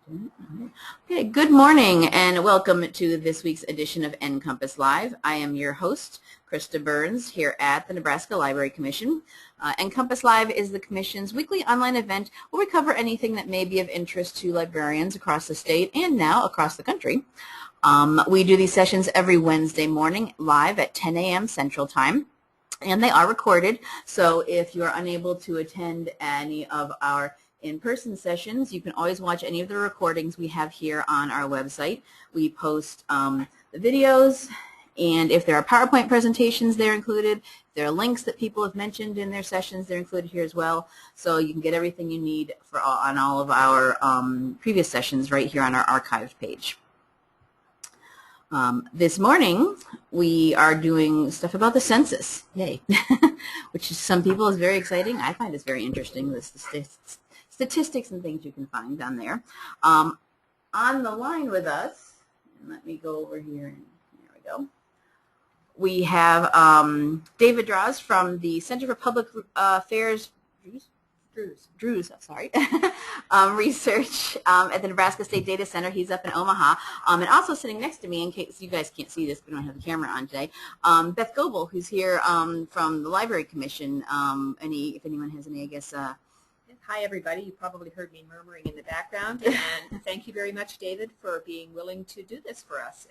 Okay, good morning and welcome to this week's edition of NCompass Live. I am your host, Krista Burns, here at the Nebraska Library Commission. NCompass Live is the Commission's weekly online event where we cover anything that may be of interest to librarians across the state and now across the country. We do these sessions every Wednesday morning live at 10 a.m. Central Time. And they are recorded, so if you're unable to attend any of our in-person sessions, you can always watch any of the recordings we have here on our website. We post the videos, and if there are PowerPoint presentations, they're included. If there are links that people have mentioned in their sessions, they're included here as well. So you can get everything you need on all of our previous sessions right here on our archived page. This morning, we are doing stuff about the census, yay, which is, some people is very exciting. I find it's very interesting, the statistics and things you can find on there. On the line with us, and let me go over here, and there we go. We have David Drozd from the Center for Public Affairs, Drozd, sorry, research at the Nebraska State Data Center. He's up in Omaha. And also sitting next to me, in case you guys can't see this, we don't have the camera on today, Beth Goebel, who's here from the Library Commission. If anyone has any, I guess. Hi, everybody. You probably heard me murmuring in the background. And thank you very much, David, for being willing to do this for us.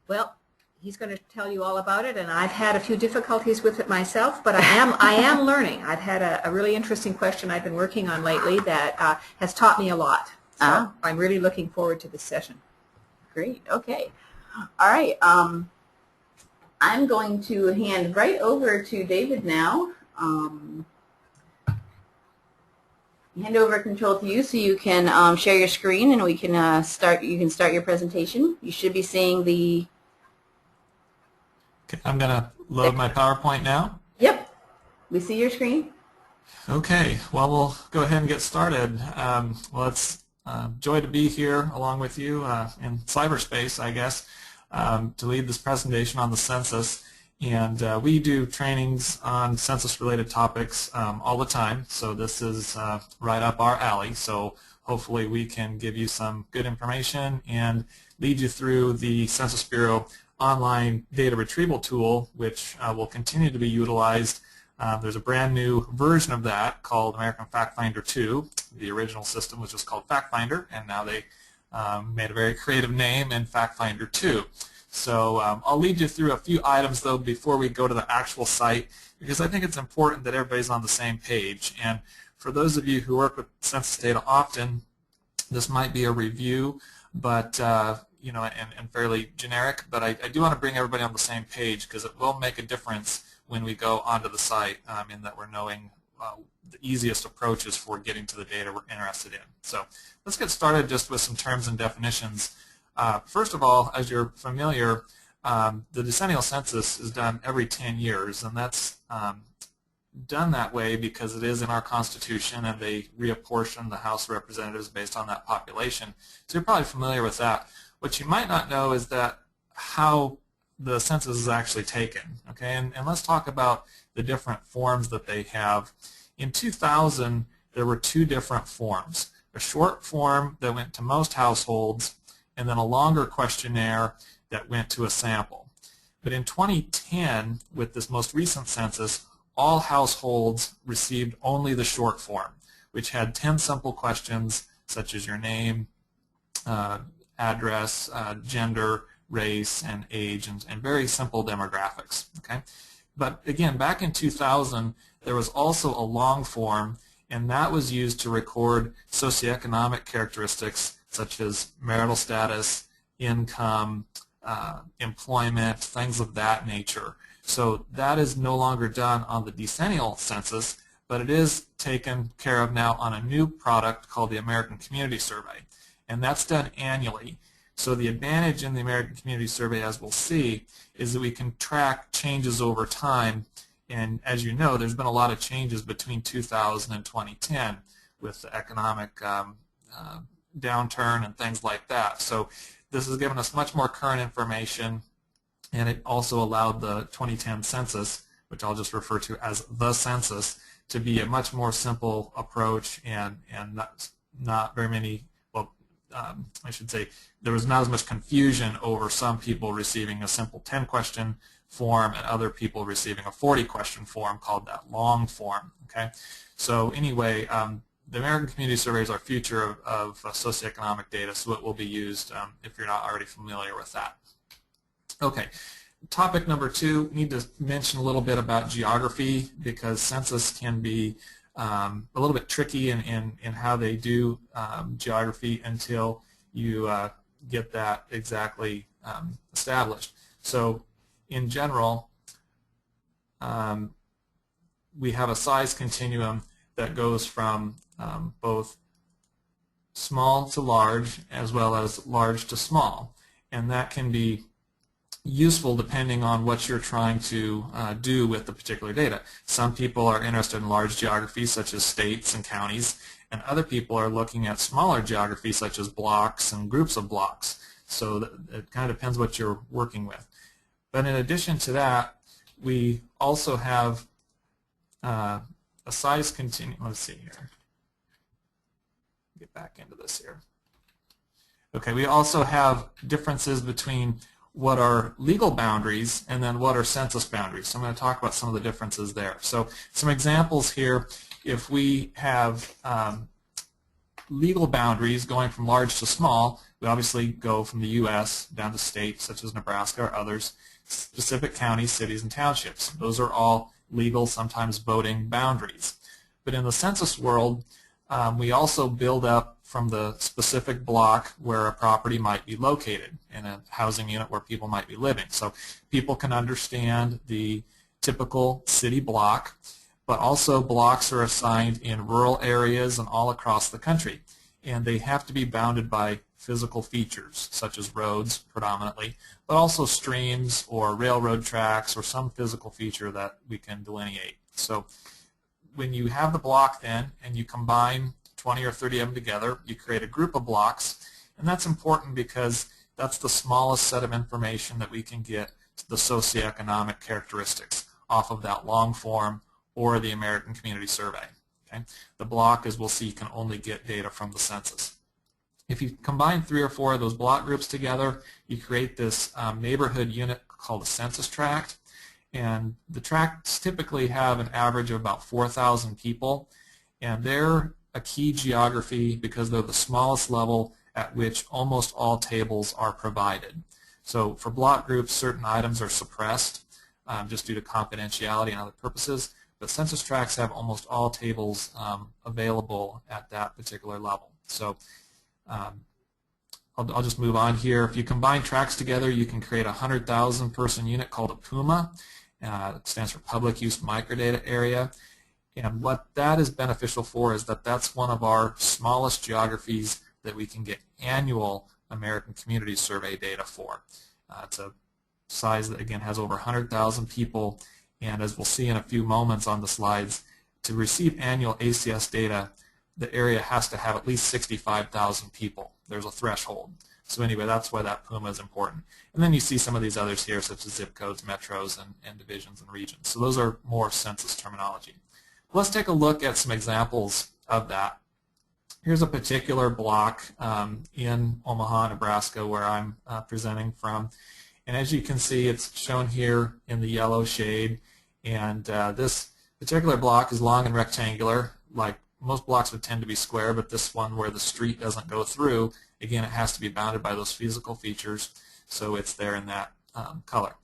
Well, he's going to tell you all about it, and I've had a few difficulties with it myself, but I am learning. I've had a really interesting question I've been working on lately that has taught me a lot. So I'm really looking forward to this session. Great. Okay. All right. I'm going to hand right over to David now. Hand over control to you so you can share your screen, and we can start. You can start your presentation. You should be seeing the. Okay, I'm going to load my PowerPoint now. Yep, we see your screen. Okay, well, we'll go ahead and get started. Well, it's a joy to be here along with you in cyberspace, I guess, to lead this presentation on the census. And we do trainings on census-related topics all the time, so this is right up our alley. So hopefully we can give you some good information and lead you through the Census Bureau online data retrieval tool, which will continue to be utilized. There's a brand new version of that called American FactFinder 2. The original system was just called FactFinder, and now they made a very creative name in FactFinder 2. So I'll lead you through a few items, though, before we go to the actual site, because I think it's important that everybody's on the same page. And for those of you who work with census data often, this might be a review, but you know, and fairly generic. But I do want to bring everybody on the same page because it will make a difference when we go onto the site, in that we're knowing the easiest approaches for getting to the data we're interested in. So let's get started just with some terms and definitions. First of all, as you're familiar, the decennial census is done every 10 years, and that's done that way because it is in our Constitution, and they reapportion the House of Representatives based on that population. So you're probably familiar with that. What you might not know is that how the census is actually taken. Okay, and let's talk about the different forms that they have. In 2000, there were two different forms. A short form that went to most households, and then a longer questionnaire that went to a sample. But in 2010, with this most recent census, all households received only the short form, which had 10 simple questions such as your name, address, gender, race, and age, and very simple demographics. Okay? But again, back in 2000, there was also a long form, and that was used to record socioeconomic characteristics such as marital status, income, employment, things of that nature. So that is no longer done on the decennial census, but it is taken care of now on a new product called the American Community Survey, and that's done annually. So the advantage in the American Community Survey, as we'll see, is that we can track changes over time, and as you know, there's been a lot of changes between 2000 and 2010 with the economic downturn and things like that. So this has given us much more current information, and it also allowed the 2010 census, which I'll just refer to as the census, to be a much more simple approach and not very many, well, I should say, there was not as much confusion over some people receiving a simple 10-question form and other people receiving a 40-question form called that long form. Okay, so anyway, the American Community Survey is our future of socioeconomic data, so it will be used if you're not already familiar with that. Okay, topic number 2, need to mention a little bit about geography, because census can be a little bit tricky in how they do geography until you get that exactly established. So in general, we have a size continuum that goes from both small to large as well as large to small, and that can be useful depending on what you're trying to do with the particular data. Some people are interested in large geographies such as states and counties, and other people are looking at smaller geographies such as blocks and groups of blocks. So it kind of depends what you're working with. But in addition to that, we also have a size continuum. Let's see here. Get back into this here. Okay, we also have differences between what are legal boundaries and then what are census boundaries. So I'm going to talk about some of the differences there. So some examples here, if we have legal boundaries going from large to small, we obviously go from the U.S. down to states such as Nebraska or others, specific counties, cities, and townships. Those are all legal, sometimes voting boundaries. But in the census world, we also build up from the specific block where a property might be located in a housing unit where people might be living. So people can understand the typical city block, but also blocks are assigned in rural areas and all across the country. And they have to be bounded by physical features, such as roads predominantly, but also streams or railroad tracks or some physical feature that we can delineate. So when you have the block then and you combine 20 or 30 of them together, you create a group of blocks, and that's important because that's the smallest set of information that we can get the socioeconomic characteristics off of that long form or the American Community Survey. Okay? The block, as we'll see, can only get data from the census. If you combine 3 or 4 of those block groups together, you create this neighborhood unit called a census tract, and the tracts typically have an average of about 4,000 people, and they're a key geography because they're the smallest level at which almost all tables are provided. So for block groups, certain items are suppressed just due to confidentiality and other purposes, but census tracts have almost all tables available at that particular level. So I'll just move on here. If you combine tracts together, you can create a 100,000 person unit called a PUMA. It stands for Public Use Microdata Area. And what that is beneficial for is that that's one of our smallest geographies that we can get annual American Community Survey data for. It's a size that, again, has over 100,000 people, and as we'll see in a few moments on the slides, to receive annual ACS data, the area has to have at least 65,000 people. There's a threshold. So anyway, that's why that PUMA is important. And then you see some of these others here, such as zip codes, metros, and divisions and regions. So those are more census terminology. Let's take a look at some examples of that. Here's a particular block in Omaha, Nebraska, where I'm presenting from. And as you can see, it's shown here in the yellow shade. And this particular block is long and rectangular. Like most blocks would tend to be square, but this one where the street doesn't go through, again, it has to be bounded by those physical features, so it's there in that color.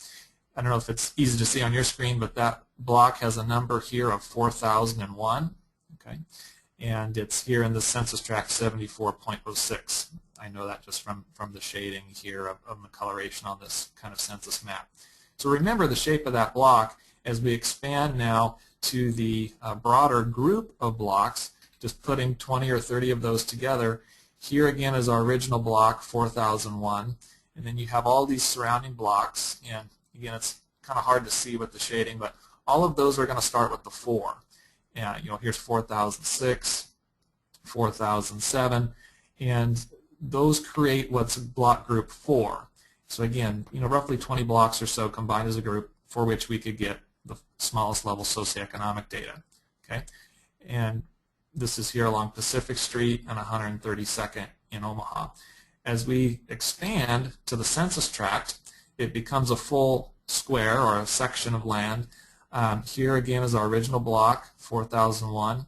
I don't know if it's easy to see on your screen, but that block has a number here of 4,001, okay? And it's here in the census tract 74.06. I know that just from the shading here of the coloration on this kind of census map. So remember the shape of that block as we expand now to the broader group of blocks, just putting 20 or 30 of those together. Here again is our original block, 4001, and then you have all these surrounding blocks, and again it's kind of hard to see with the shading, but all of those are going to start with the 4. And here's 4006, 4007, and those create what's block group 4. So again, roughly 20 blocks or so combined as a group for which we could get the smallest level socioeconomic data. Okay, and this is here along Pacific Street and 132nd in Omaha. As we expand to the census tract, it becomes a full square or a section of land. Here again is our original block, 4001,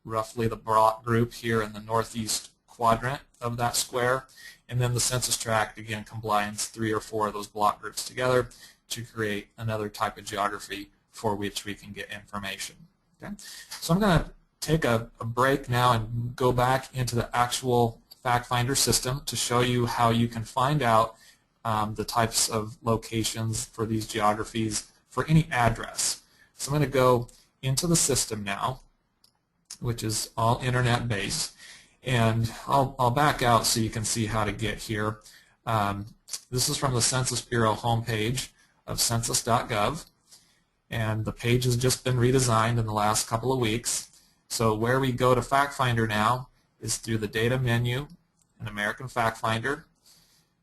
roughly the block group here in the northeast quadrant of that square. And then the census tract again combines 3 or 4 of those block groups together to create another type of geography for which we can get information. Okay? So I'm going to take a break now and go back into the actual FactFinder system to show you how you can find out the types of locations for these geographies for any address. So I'm going to go into the system now, which is all internet based, and I'll back out so you can see how to get here. This is from the Census Bureau homepage of census.gov, and the page has just been redesigned in the last couple of weeks. So where we go to FactFinder now is through the data menu in American FactFinder.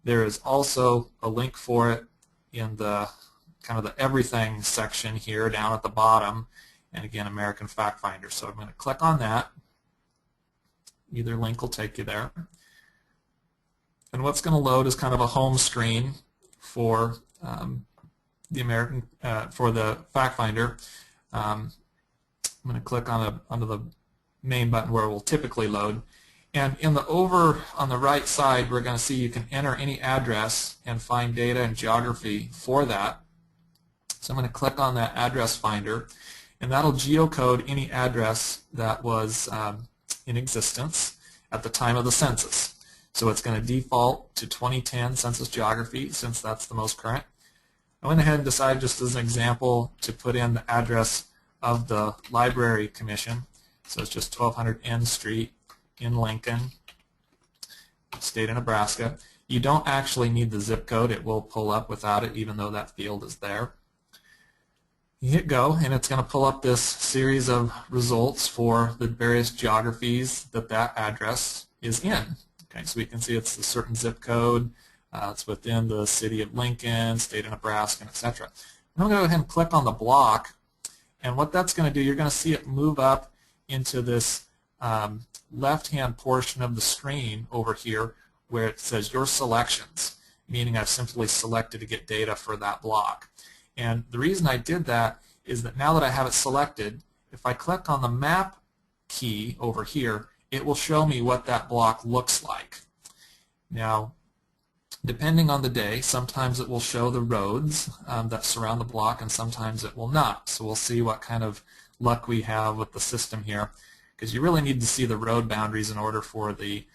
There is also a link for it in the kind of the everything section here down at the bottom, and again American FactFinder. So I'm going to click on that. Either link will take you there. And what's going to load is kind of a home screen for the FactFinder. I'm going to click on onto the main button where it will typically load. And in the over on the right side, we're going to see you can enter any address and find data and geography for that. So I'm going to click on that address finder, and that'll geocode any address that was in existence at the time of the census. So it's going to default to 2010 census geography since that's the most current. I went ahead and decided, just as an example, to put in the address of the Library Commission. So it's just 1200 N Street in Lincoln, state of Nebraska. You don't actually need the zip code. It will pull up without it, even though that field is there. You hit go, and it's going to pull up this series of results for the various geographies that that address is in. Okay, so we can see it's a certain zip code. It's within the city of Lincoln, state of Nebraska, etc. I'm going to go ahead and click on the block, and what that's going to do, you're going to see it move up into this left-hand portion of the screen over here where it says Your Selections, meaning I've simply selected to get data for that block. And the reason I did that is that now that I have it selected, if I click on the map key over here, it will show me what that block looks like. Now, depending on the day, sometimes it will show the roads that surround the block, and sometimes it will not. So we'll see what kind of luck we have with the system here, because you really need to see the road boundaries in order for the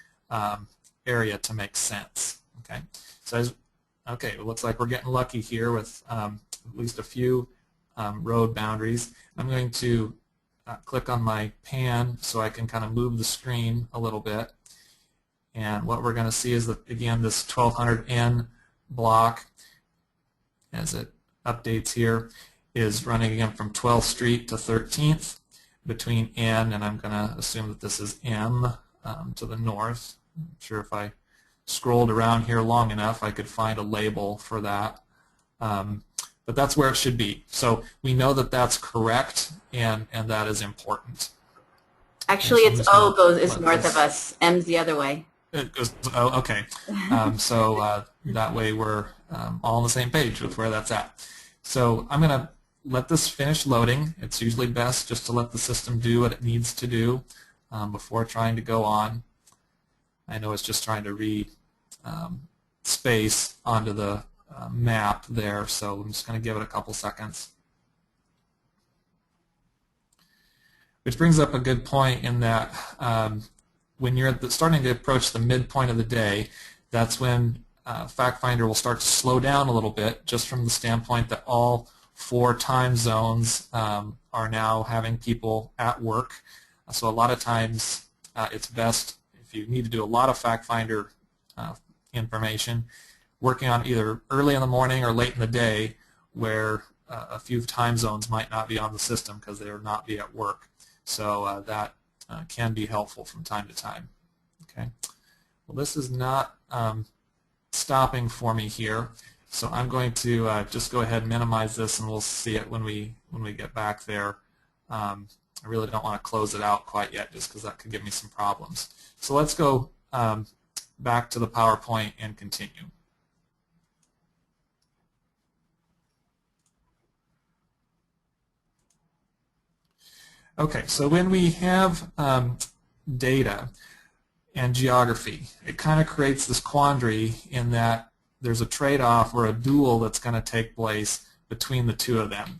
area to make sense. Okay, so okay, it looks like we're getting lucky here with at least a few road boundaries. I'm going to click on my pan so I can kind of move the screen a little bit. And what we're going to see is that, again, this 1200N block, as it updates here, is running again from 12th Street to 13th between N, and I'm going to assume that this is M to the north. I'm sure if I scrolled around here long enough I could find a label for that. But that's where it should be. So we know that that's correct, and that is important. Actually, it's O is north of us. M's the other way. It goes, oh, okay. So that way we're all on the same page with where that's at. So I'm going to let this finish loading. It's usually best just to let the system do what it needs to do before trying to go on. I know it's just trying to read space onto the map there, so I'm just going to give it a couple seconds. Which brings up a good point in that when you're starting to approach the midpoint of the day, that's when FactFinder will start to slow down a little bit, just from the standpoint that all 4 time zones are now having people at work. So a lot of times it's best, if you need to do a lot of FactFinder information, working on either early in the morning or late in the day, where a few time zones might not be on the system because they will not be at work. So that can be helpful from time to time. Okay. Well, this is not stopping for me here, so I'm going to just go ahead and minimize this, and we'll see it when we get back there. I really don't want to close it out quite yet, just because that could give me some problems. So let's go back to the PowerPoint and continue. Okay, so when we have data and geography, it kind of creates this quandary in that there's a trade-off or a duel that's going to take place between the two of them.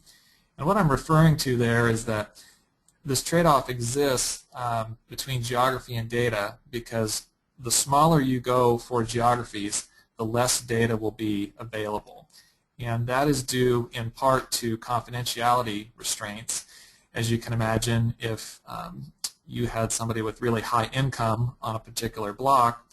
And what I'm referring to there is that this trade-off exists between geography and data because the smaller you go for geographies, the less data will be available. And that is due in part to confidentiality restraints. As you can imagine, if you had somebody with really high income on a particular block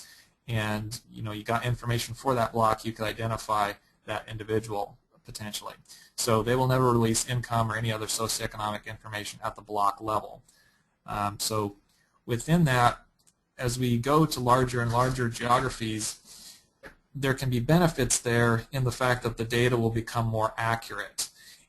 and you got information for that block, you could identify that individual potentially. So they will never release income or any other socioeconomic information at the block level. So within that, as we go to larger and larger geographies, there can be benefits there in the fact that the data will become more accurate.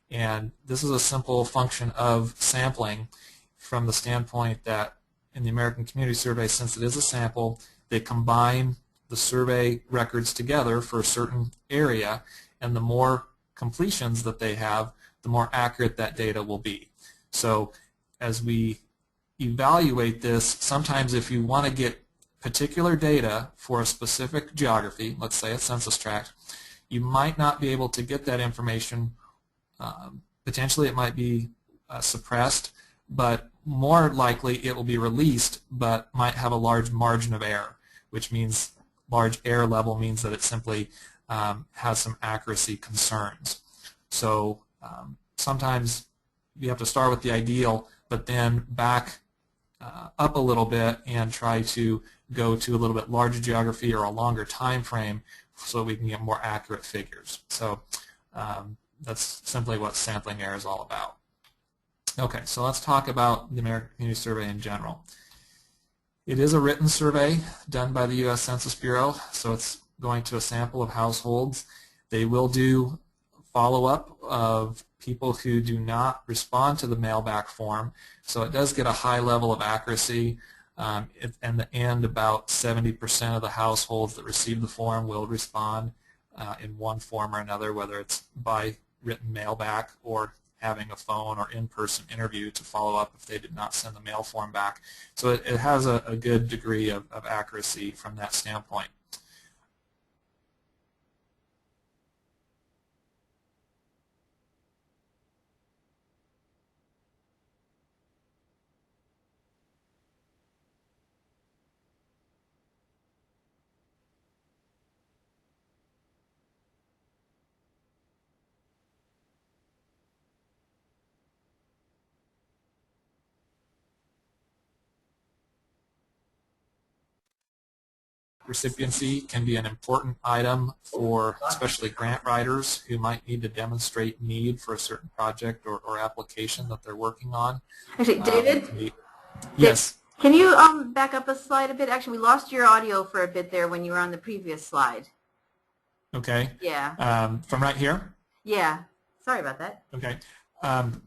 And this is a simple function of sampling from the standpoint that in the American Community Survey, since it is a sample, they combine the survey records together for a certain area, and the more completions that they have, the more accurate that data will be. So as we evaluate this, sometimes if you want to get particular data for a specific geography, let's say a census tract, you might not be able to get that information. Potentially it might be suppressed, but more likely it will be released but might have a large margin of error, which means large error level means that it simply has some accuracy concerns. So sometimes you have to start with the ideal, but then back up a little bit and try to go to a little bit larger geography or a longer time frame so we can get more accurate figures. So that's simply what sampling error is all about. Okay, so let's talk about the American Community Survey in general. It is a written survey done by the U.S. Census Bureau, so it's going to a sample of households. They will do follow-up of people who do not respond to the mail-back form, so it does get a high level of accuracy. In the end, about 70% of the households that receive the form will respond in one form or another, whether it's by written mail-back or having a phone or in-person interview to follow up if they did not send the mail form back. So it has a good degree of accuracy from that standpoint. Recipiency can be an important item for especially grant writers who might need to demonstrate need for a certain project or application that they're working on. Actually, David? Yes. Can you back up a slide a bit? Actually, we lost your audio for a bit there when you were on the previous slide. Okay. Yeah. From right here? Yeah. Sorry about that. Okay.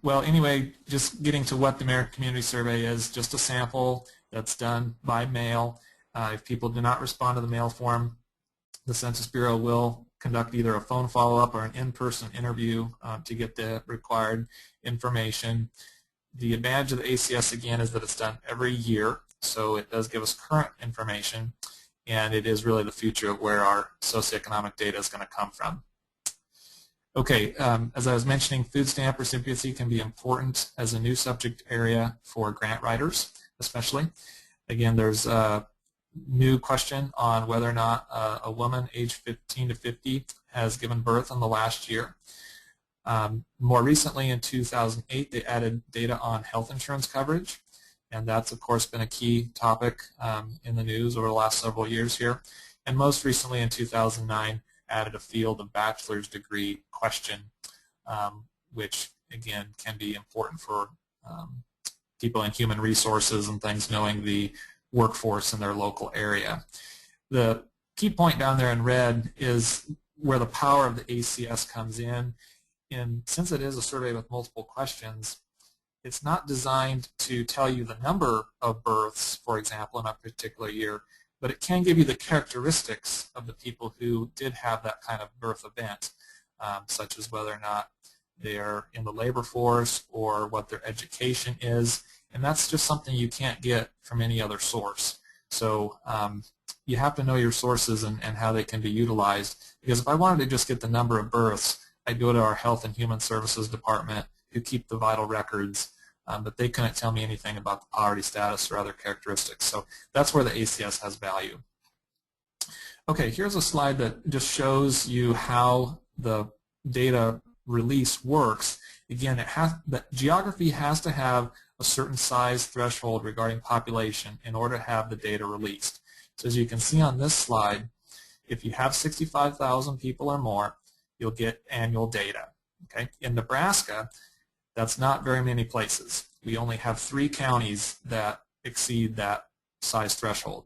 Well, anyway, just getting to what the American Community Survey is, just a sample that's done by mail. If people do not respond to the mail form, the Census Bureau will conduct either a phone follow-up or an in-person interview to get the required information. The advantage of the ACS, again, is that it's done every year, so it does give us current information, and it is really the future of where our socioeconomic data is going to come from. Okay, as I was mentioning, food stamp recipiency can be important as a new subject area for grant writers, especially. Again, there's a new question on whether or not a woman aged 15 to 50 has given birth in the last year. More recently, in 2008, they added data on health insurance coverage, and that's, of course, been a key topic in the news over the last several years here. And most recently, in 2009, added a field of bachelor's degree question, which, again, can be important for people in human resources and things knowing the workforce in their local area. The key point down there in red is where the power of the ACS comes in. And since it is a survey with multiple questions, it's not designed to tell you the number of births, for example, in a particular year, but it can give you the characteristics of the people who did have that kind of birth event, such as whether or not they're in the labor force or what their education is, and that's just something you can't get from any other source. So you have to know your sources and how they can be utilized, because if I wanted to just get the number of births, I'd go to our Health and Human Services Department who keep the vital records, but they couldn't tell me anything about the poverty status or other characteristics. So that's where the ACS has value. Okay, here's a slide that just shows you how the data release works. Again, the geography has to have a certain size threshold regarding population in order to have the data released. So as you can see on this slide, if you have 65,000 people or more, you'll get annual data. Okay? In Nebraska, that's not very many places. We only have 3 counties that exceed that size threshold.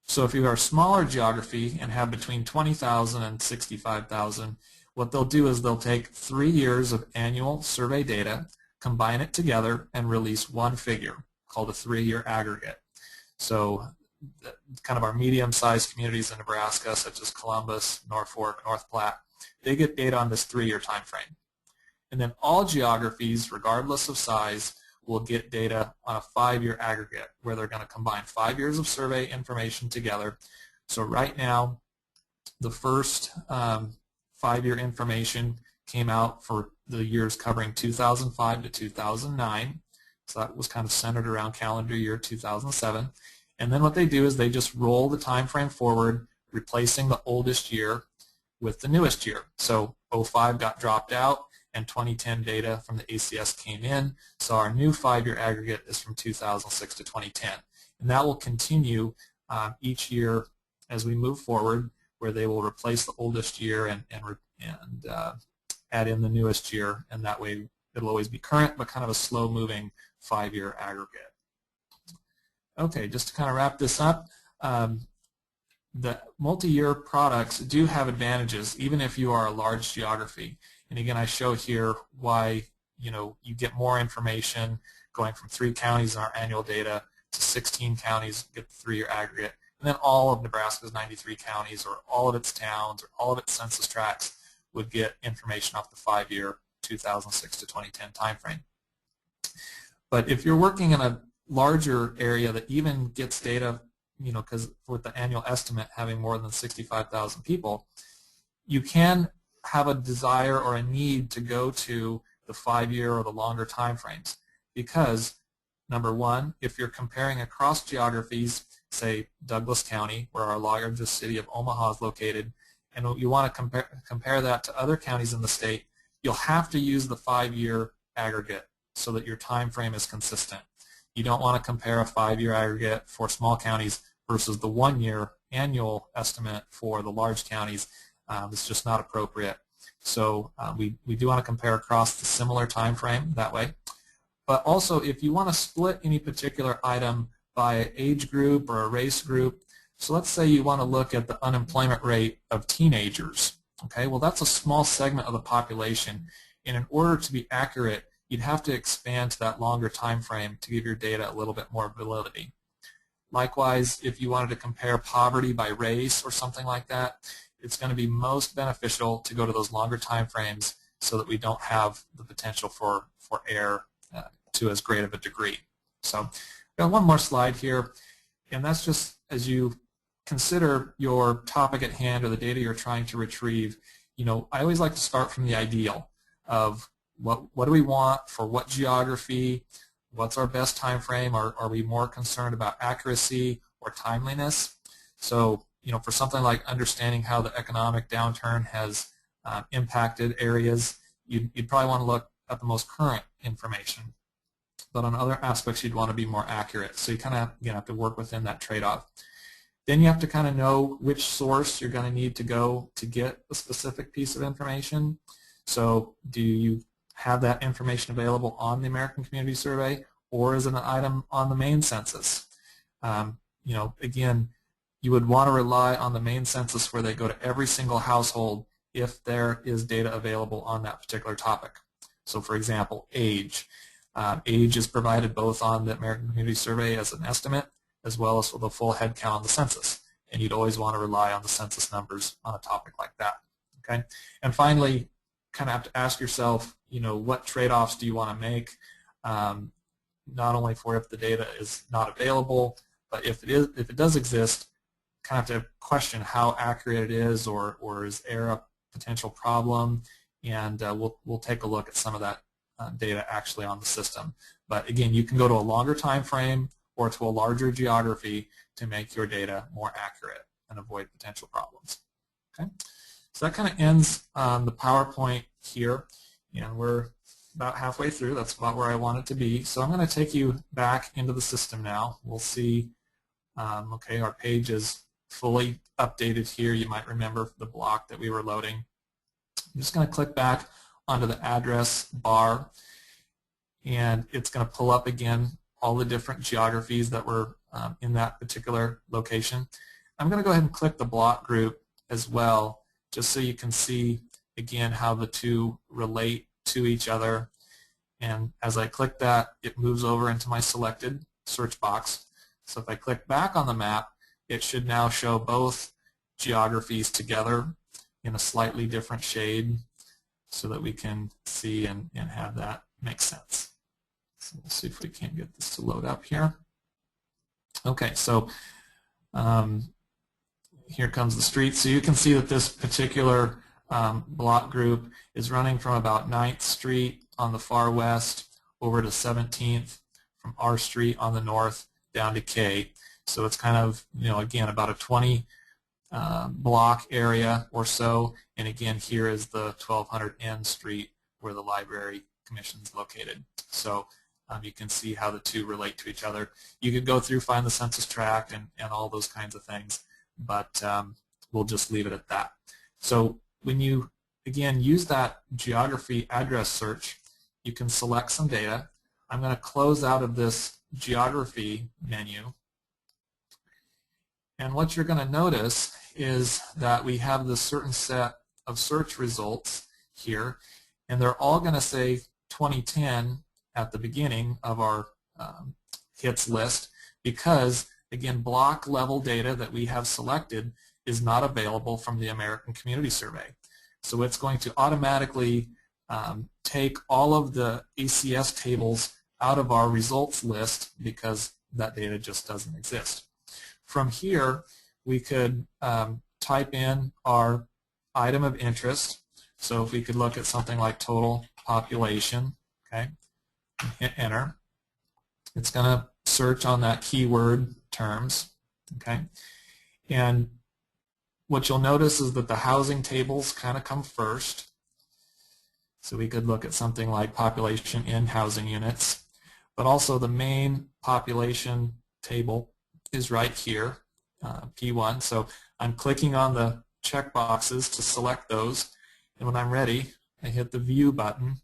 So if you are a smaller geography and have between 20,000 and 65,000, what they'll do is they'll take 3 years of annual survey data, combine it together, and release one figure called a 3-year aggregate. So kind of our medium-sized communities in Nebraska, such as Columbus, Norfolk, North Platte, they get data on this 3-year time frame. And then all geographies, regardless of size, will get data on a 5-year aggregate, where they're going to combine 5 years of survey information together. So right now, the first 5-year information came out for the years covering 2005 to 2009. So that was kind of centered around calendar year 2007. And then what they do is they just roll the time frame forward, replacing the oldest year with the newest year. So 05 got dropped out, and 2010 data from the ACS came in. So our new 5-year aggregate is from 2006 to 2010. And that will continue each year as we move forward, where they will replace the oldest year and add in the newest year, and that way it'll always be current, but kind of a slow-moving 5-year aggregate. Okay, just to kind of wrap this up, the multi-year products do have advantages, even if you are a large geography. And again, I show here why you get more information going from 3 counties in our annual data to 16 counties, get the 3-year aggregate, and then all of Nebraska's 93 counties, or all of its towns, or all of its census tracts would get information off the 5-year 2006 to 2010 timeframe. But if you're working in a larger area that even gets data, because with the annual estimate having more than 65,000 people, you can have a desire or a need to go to the 5-year or the longer time frames, because number one, if you're comparing across geographies, say Douglas County, where our largest city of Omaha is located, and you want to compare that to other counties in the state, you'll have to use the 5-year aggregate so that your time frame is consistent. You don't want to compare a 5-year aggregate for small counties versus the 1-year annual estimate for the large counties. It's just not appropriate. So we do want to compare across the similar time frame that way. But also, if you want to split any particular item by age group or a race group, so let's say you want to look at the unemployment rate of teenagers. Okay, well, that's a small segment of the population, and in order to be accurate, you'd have to expand to that longer time frame to give your data a little bit more validity. Likewise, if you wanted to compare poverty by race or something like that, it's going to be most beneficial to go to those longer time frames so that we don't have the potential for error to as great of a degree. So I've got one more slide here, and that's just as you consider your topic at hand or the data you're trying to retrieve, I always like to start from the ideal of what do we want for what geography, what's our best time frame, are we more concerned about accuracy or timeliness? So, for something like understanding how the economic downturn has impacted areas, you'd probably want to look at the most current information. But on other aspects, you'd want to be more accurate. So you kind of have to work within that trade-off. Then you have to kind of know which source you're going to need to go to get a specific piece of information. So do you have that information available on the American Community Survey, or is it an item on the main census? Again, you would want to rely on the main census where they go to every single household if there is data available on that particular topic. So for example, age. Age is provided both on the American Community Survey as an estimate as well as the full head count on the census. And you'd always want to rely on the census numbers on a topic like that. Okay? And finally, kind of have to ask yourself, what trade-offs do you want to make, not only for if the data is not available, but if it does exist, kind of have to question how accurate it is, or is there a potential problem, and we'll take a look at some of that data actually on the system. But again, you can go to a longer time frame or to a larger geography to make your data more accurate and avoid potential problems. Okay, so that kind of ends the PowerPoint here, and we're about halfway through. That's about where I want it to be. So I'm going to take you back into the system now. We'll see, okay, our page is fully updated here. You might remember the block that we were loading. I'm just going to click back onto the address bar, and it's going to pull up again all the different geographies that were in that particular location. I'm going to go ahead and click the block group as well, just so you can see again how the two relate to each other. And as I click that, it moves over into my selected search box. So if I click back on the map, it should now show both geographies together in a slightly different shade so that we can see and have that make sense. So we'll see if we can get this to load up here. Okay, so here comes the street. So you can see that this particular block group is running from about 9th Street on the far west over to 17th, from R Street on the north down to K. So it's kind of, again, about a 20 block area or so. And again, here is the 1200 N Street where the Library Commission is located. So you can see how the two relate to each other. You could go through, find the census tract, and all those kinds of things, but we'll just leave it at that. So when you, again, use that geography address search, you can select some data. I'm going to close out of this geography menu. And what you're going to notice is that we have this certain set of search results here, and they're all going to say 2010 at the beginning of our hits list because, again, block level data that we have selected is not available from the American Community Survey. So it's going to automatically take all of the ACS tables out of our results list because that data just doesn't exist. From here, we could type in our item of interest. So if we could look at something like total population, okay, hit enter. It's going to search on that keyword terms, okay? And what you'll notice is that the housing tables kind of come first. So we could look at something like population in housing units, but also the main population table is right here, P1. So I'm clicking on the check boxes to select those, and when I'm ready, I hit the View button,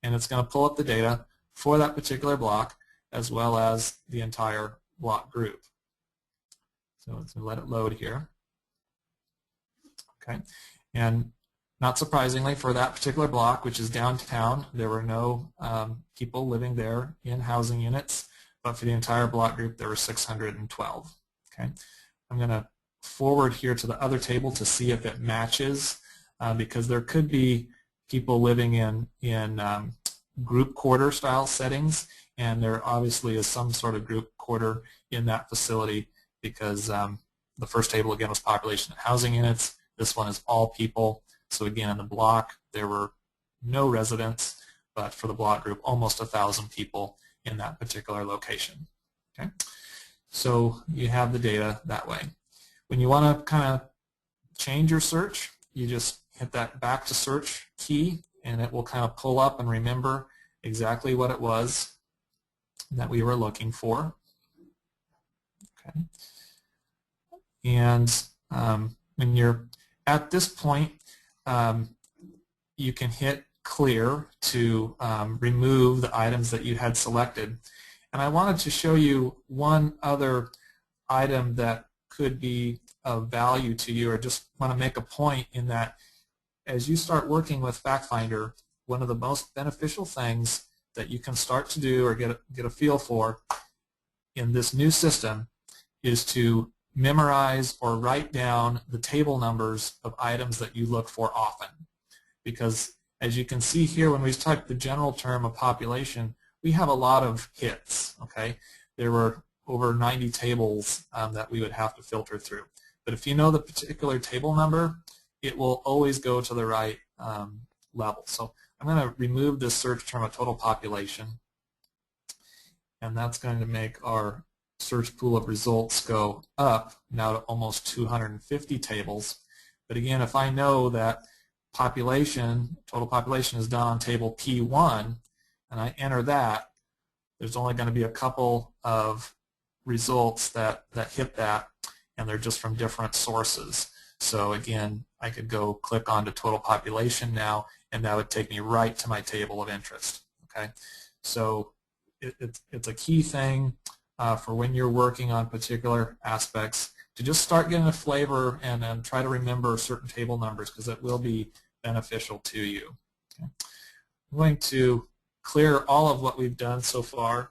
and it's going to pull up the data for that particular block as well as the entire block group. So let's let it load here. Okay, and not surprisingly, for that particular block, which is downtown, there were no people living there in housing units, but for the entire block group, there were 612. Okay, I'm going to forward here to the other table to see if it matches, because there could be people living in group quarter style settings, and there obviously is some sort of group quarter in that facility because the first table again was population and housing units. This one is all people. So again, in the block there were no residents, but for the block group almost 1,000 people in that particular location. Okay, so you have the data that way. When you want to kind of change your search, you just hit that back to search key, and it will kind of pull up and remember exactly what it was that we were looking for. Okay, and when you're at this point, you can hit clear to remove the items that you had selected. And I wanted to show you one other item that could be of value to you, or just want to make a point in that as you start working with FactFinder, one of the most beneficial things that you can start to do or get a feel for in this new system is to memorize or write down the table numbers of items that you look for often. Because as you can see here, when we type the general term of population, we have a lot of hits. Okay, there were over 90 tables that we would have to filter through. But if you know the particular table number, it will always go to the right level. So I'm going to remove this search term of total population, and that's going to make our search pool of results go up now to almost 250 tables. But again, if I know that population, total population is done on table P1, and I enter that, there's only going to be a couple of results that hit that, and they're just from different sources. So again, I could go click on to total population now, and that would take me right to my table of interest. Okay, so it's a key thing for when you're working on particular aspects to just start getting a flavor and then try to remember certain table numbers, because it will be beneficial to you. Okay. I'm going to clear all of what we've done so far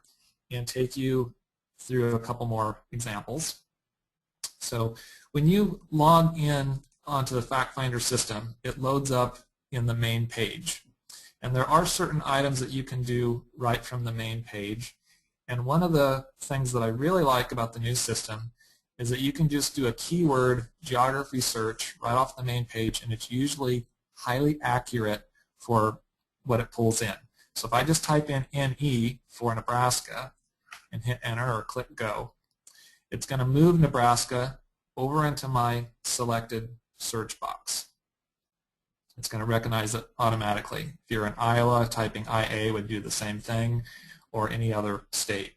and take you through a couple more examples. So when you log in onto the FactFinder system, it loads up in the main page. And there are certain items that you can do right from the main page. And one of the things that I really like about the new system is that you can just do a keyword geography search right off the main page, and it's usually highly accurate for what it pulls in. So if I just type in NE for Nebraska and hit enter or click go, it's going to move Nebraska over into my selected search box. It's going to recognize it automatically. If you're in Iowa, typing IA would do the same thing, or any other state.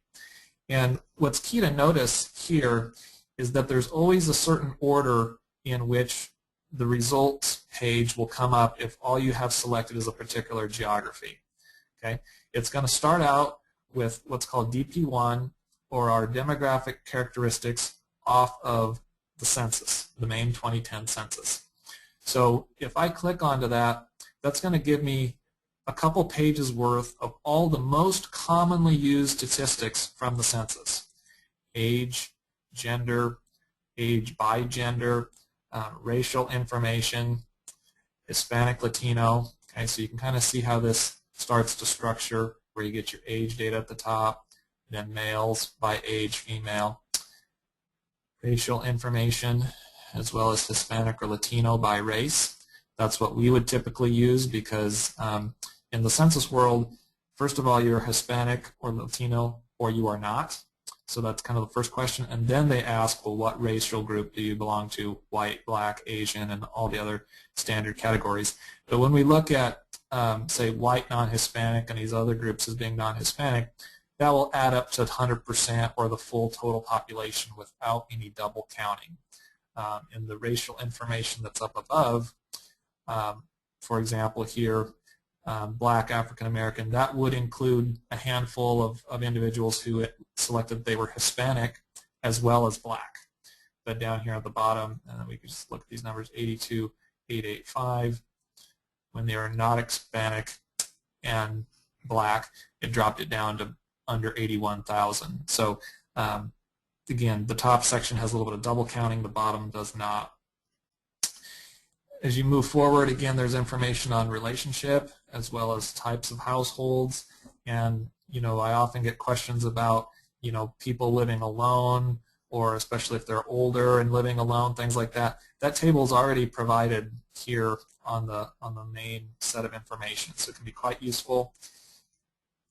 And what's key to notice here is that there's always a certain order in which the results page will come up if all you have selected is a particular geography. Okay? It's going to start out with what's called DP1, or our demographic characteristics off of the census, the main 2010 census. So if I click onto that, that's going to give me a couple pages worth of all the most commonly used statistics from the census. Age, gender, age by gender, racial information, Hispanic, Latino. Okay, so you can kind of see how this starts to structure, where you get your age data at the top, then males by age, female, racial information, as well as Hispanic or Latino by race. That's what we would typically use, because in the census world, first of all, you're Hispanic or Latino, or you are not. So that's kind of the first question. And then they ask, well, what racial group do you belong to? White, black, Asian, and all the other standard categories. But when we look at, say, white, non-Hispanic, and these other groups as being non-Hispanic, that will add up to 100% or the full total population without any double counting. In the racial information that's up above, for example here, black, African American, that would include a handful of individuals who selected they were Hispanic as well as black. But down here at the bottom, and then we can just look at these numbers, 82,885, when they are not Hispanic and black, it dropped it down to under 81,000. So again, the top section has a little bit of double counting, the bottom does not. As you move forward, again, there's information on relationship as well as types of households. And, you know, I often get questions about, you know, people living alone, or especially if they're older and living alone, things like that. That table is already provided here on the main set of information, so it can be quite useful.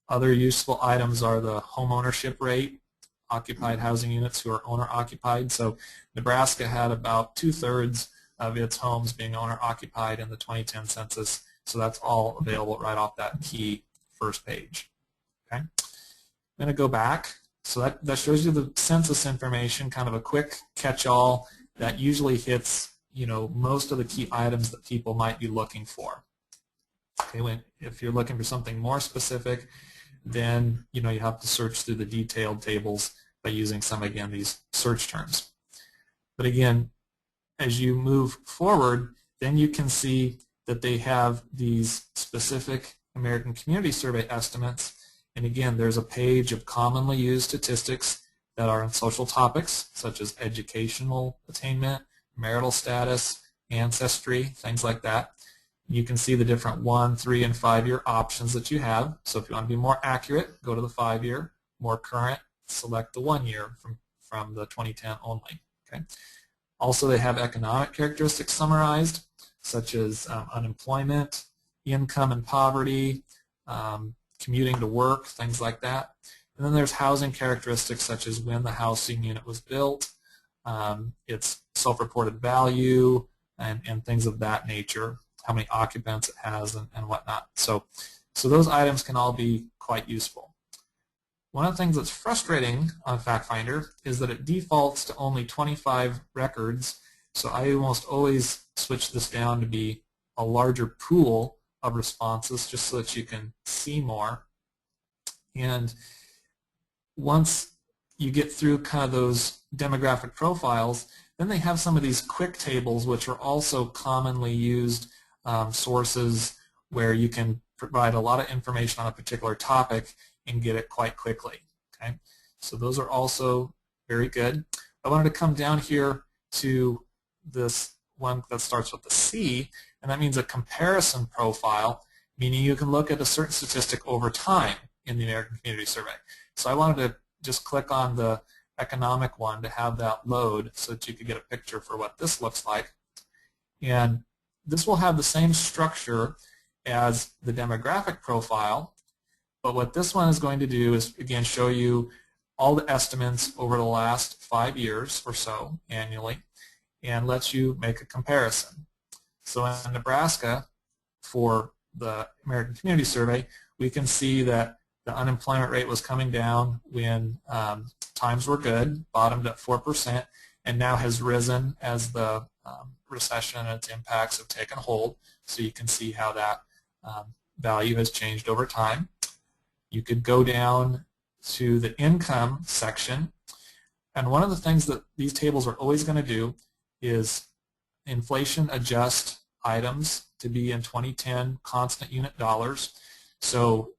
Other useful items are the home ownership rate, occupied housing units who are owner-occupied. So Nebraska had about 2/3 of its homes being owner-occupied in the 2010 census, so that's all available right off that key first page. Okay, I'm going to go back. So that shows you the census information, kind of a quick catch-all that usually hits, you know, most of the key items that people might be looking for. Okay, if you're looking for something more specific, then, you know, you have to search through the detailed tables by using some, again, these search terms. But again, as you move forward, then you can see that they have these specific American Community Survey estimates. And again, there's a page of commonly used statistics that are in social topics, such as educational attainment, marital status, ancestry, things like that. You can see the different 1, 3, and 5-year options that you have. So if you want to be more accurate, go to the 5-year. More current, select the 1 year from the 2010 only. Okay. Also, they have economic characteristics summarized, such as unemployment, income and poverty, commuting to work, things like that. And then there's housing characteristics such as when the housing unit was built, its self-reported value, and things of that nature, how many occupants it has, and whatnot. So those items can all be quite useful. One of the things that's frustrating on FactFinder is that it defaults to only 25 records, so I almost always switch this down to be a larger pool of responses just so that you can see more. And once you get through kind of those demographic profiles, then they have some of these quick tables, which are also commonly used sources where you can provide a lot of information on a particular topic and get it quite quickly. Okay, so those are also very good. I wanted to come down here to this one that starts with the C, and that means a comparison profile, meaning you can look at a certain statistic over time in the American Community Survey. So I wanted to just click on the economic one to have that load so that you could get a picture for what this looks like. And this will have the same structure as the demographic profile, but what this one is going to do is, again, show you all the estimates over the last 5 years or so annually and lets you make a comparison. So in Nebraska, for the American Community Survey, we can see that the unemployment rate was coming down when times were good, bottomed at 4%, and now has risen as the recession and its impacts have taken hold. So you can see how that value has changed over time. You could go down to the income section, and one of the things that these tables are always going to do is inflation adjust items to be in 2010 constant unit dollars. So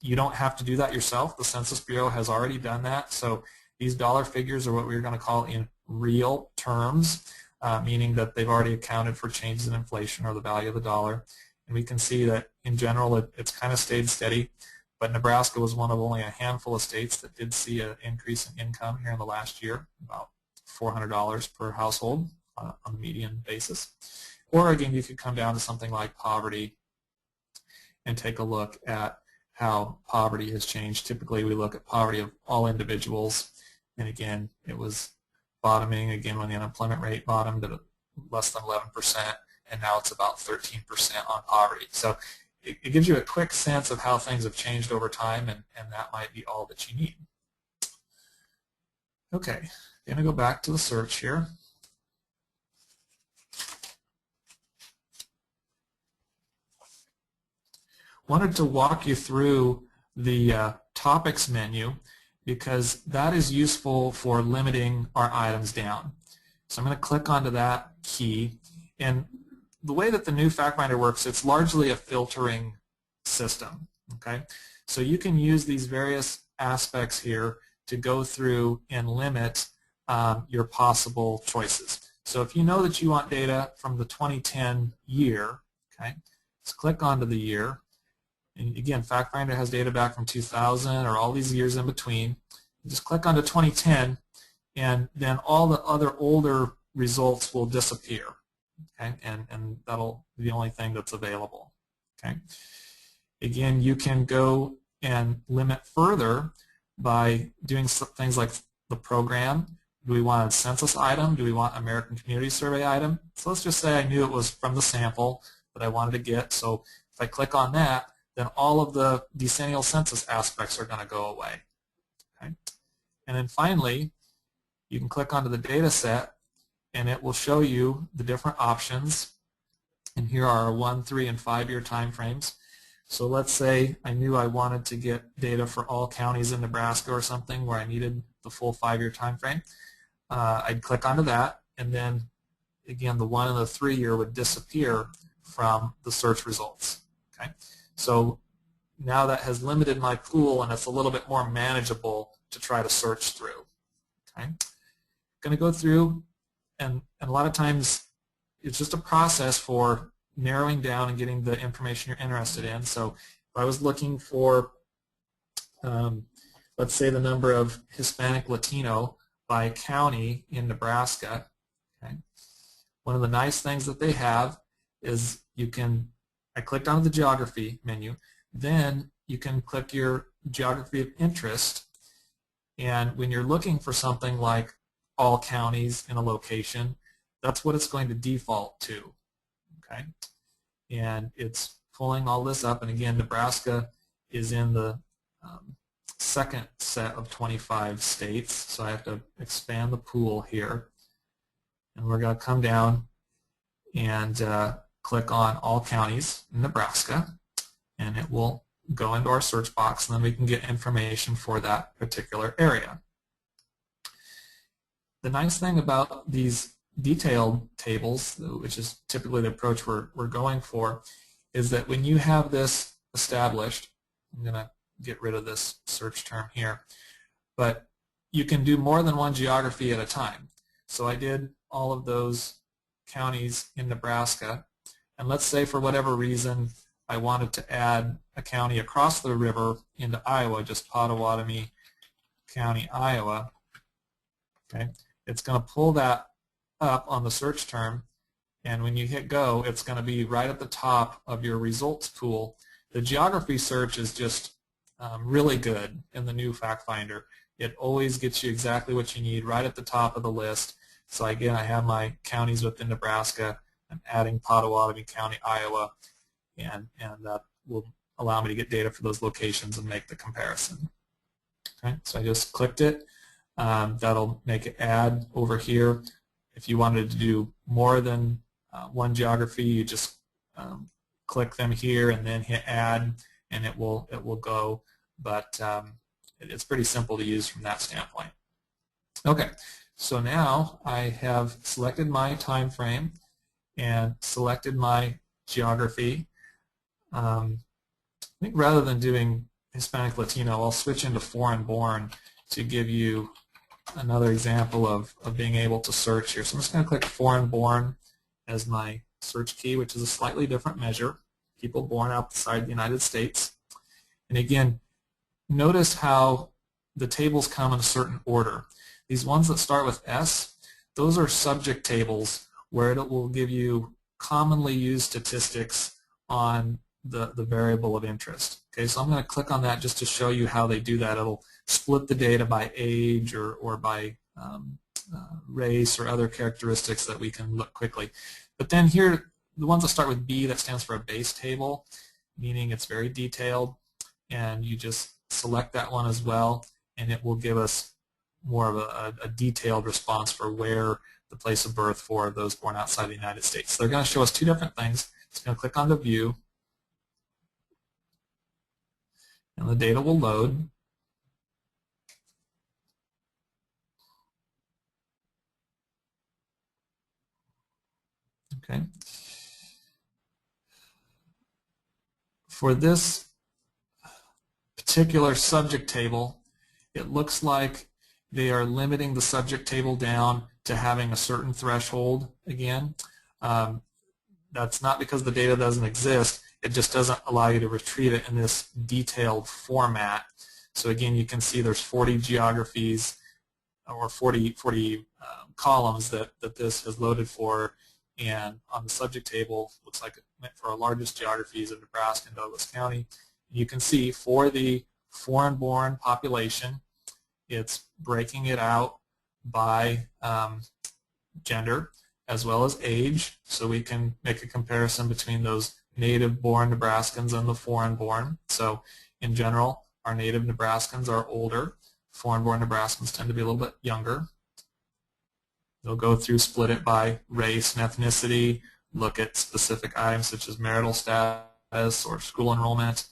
you don't have to do that yourself. The Census Bureau has already done that. So these dollar figures are what we're going to call in real terms, meaning that they've already accounted for changes in inflation or the value of the dollar. And we can see that in general it's kind of stayed steady. But Nebraska was one of only a handful of states that did see an increase in income here in the last year, about $400 per household on a median basis. Or again, you could come down to something like poverty and take a look at how poverty has changed. Typically, we look at poverty of all individuals, and again, it was bottoming again when the unemployment rate bottomed at less than 11%, and now it's about 13% on poverty. So it gives you a quick sense of how things have changed over time, and that might be all that you need. Okay, I'm going to go back to the search here. Wanted to walk you through the topics menu because that is useful for limiting our items down. So I'm going to click onto that key, and the way that the new FactFinder works, it's largely a filtering system. Okay, so you can use these various aspects here to go through and limit your possible choices. So if you know that you want data from the 2010 year, okay, let's click onto the year. And again, FactFinder has data back from 2000 or all these years in between. You just click onto 2010, and then all the other older results will disappear. Okay, and that'll be the only thing that's available. Okay. Again, you can go and limit further by doing things like the program. Do we want a census item? Do we want American Community Survey item? So let's just say I knew it was from the sample that I wanted to get. So if I click on that, then all of the decennial census aspects are going to go away. Okay. And then finally, you can click onto the data set, and it will show you the different options. And here are our 1, 3, and 5-year time frames. So let's say I knew I wanted to get data for all counties in Nebraska or something where I needed the full 5-year time frame. I'd click onto that, and then again the 1 and the 3-year would disappear from the search results. Okay, so now that has limited my pool, and it's a little bit more manageable to try to search through. Okay, going to go through, and a lot of times it's just a process for narrowing down and getting the information you're interested in. So if I was looking for, let's say, the number of Hispanic Latino by county in Nebraska, okay, one of the nice things that they have is I clicked on the geography menu, then you can click your geography of interest, and when you're looking for something like all counties in a location, that's what it's going to default to. Okay, and it's pulling all this up, and again, Nebraska is in the second set of 25 states, so I have to expand the pool here, and we're going to come down and click on all counties in Nebraska, and it will go into our search box, and then we can get information for that particular area. The nice thing about these detailed tables, which is typically the approach we're going for, is that when you have this established, I'm going to get rid of this search term here, but you can do more than one geography at a time. So I did all of those counties in Nebraska, and let's say for whatever reason I wanted to add a county across the river into Iowa, just Pottawatomie County, Iowa. Okay, it's going to pull that up on the search term, and when you hit go, it's going to be right at the top of your results pool. The geography search is just really good in the new FactFinder. It always gets you exactly what you need right at the top of the list. So again, I have my counties within Nebraska. I'm adding Pottawatomie County, Iowa, and that will allow me to get data for those locations and make the comparison. Okay, so I just clicked it. That'll make it add over here. If you wanted to do more than one geography, you just click them here and then hit add, and it will go. But it's pretty simple to use from that standpoint. Okay, so now I have selected my time frame and selected my geography. I think rather than doing Hispanic Latino, I'll switch into foreign born to give you another example of being able to search here. So I'm just going to click foreign born as my search key, which is a slightly different measure, people born outside the United States. And again, notice how the tables come in a certain order. These ones that start with S, those are subject tables where it will give you commonly used statistics on the variable of interest. Okay, so I'm going to click on that just to show you how they do that. It'll split the data by age or by race or other characteristics that we can look quickly. But then here, the ones that start with B, that stands for a base table, meaning it's very detailed, and you just select that one as well, and it will give us more of a detailed response for where the place of birth for those born outside the United States. So they're going to show us two different things. It's going to click on the view, and the data will load. Okay. For this particular subject table, it looks like they are limiting the subject table down to having a certain threshold again. That's not because the data doesn't exist, it just doesn't allow you to retrieve it in this detailed format. So again, you can see there's 40 geographies or 40 columns that this has loaded for, and on the subject table, looks like it meant for our largest geographies of Nebraska and Douglas County. You can see for the foreign-born population, it's breaking it out by gender as well as age, so we can make a comparison between those native-born Nebraskans and the foreign-born. So in general, our native Nebraskans are older. Foreign-born Nebraskans tend to be a little bit younger. They'll go through, split it by race and ethnicity, look at specific items such as marital status or school enrollment.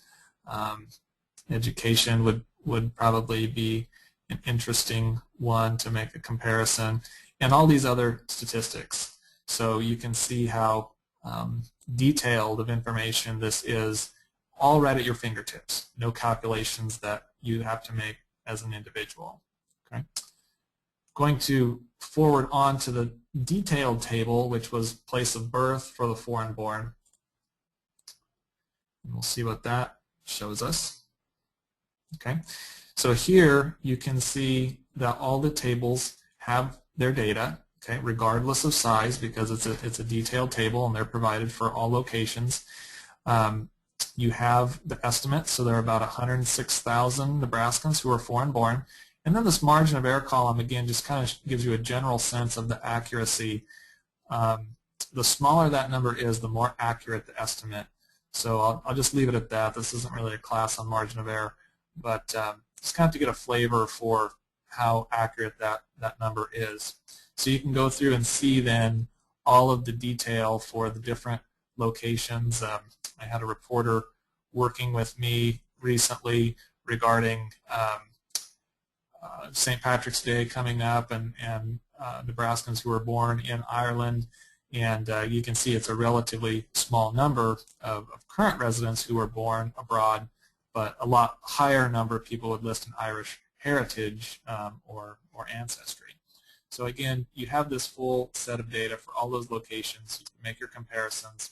Education would probably be an interesting one to make a comparison, and all these other statistics. So you can see how detailed of information this is, all right at your fingertips. No calculations that you have to make as an individual. Okay. going to forward on to the detailed table, which was place of birth for the foreign-born. And we'll see what that shows us. Okay, so here you can see that all the tables have their data, okay, regardless of size, because it's a detailed table and they're provided for all locations. You have the estimate, so there are about 106,000 Nebraskans who are foreign-born. And then this margin of error column, again, just kind of gives you a general sense of the accuracy. The smaller that number is, the more accurate the estimate. So I'll just leave it at that. This isn't really a class on margin of error, but just kind of to get a flavor for how accurate that number is. So you can go through and see then all of the detail for the different locations. I had a reporter working with me recently regarding St. Patrick's Day coming up and Nebraskans who were born in Ireland. And you can see it's a relatively small number of current residents who were born abroad, but a lot higher number of people would list an Irish heritage or ancestry. So again, you have this full set of data for all those locations. You can make your comparisons.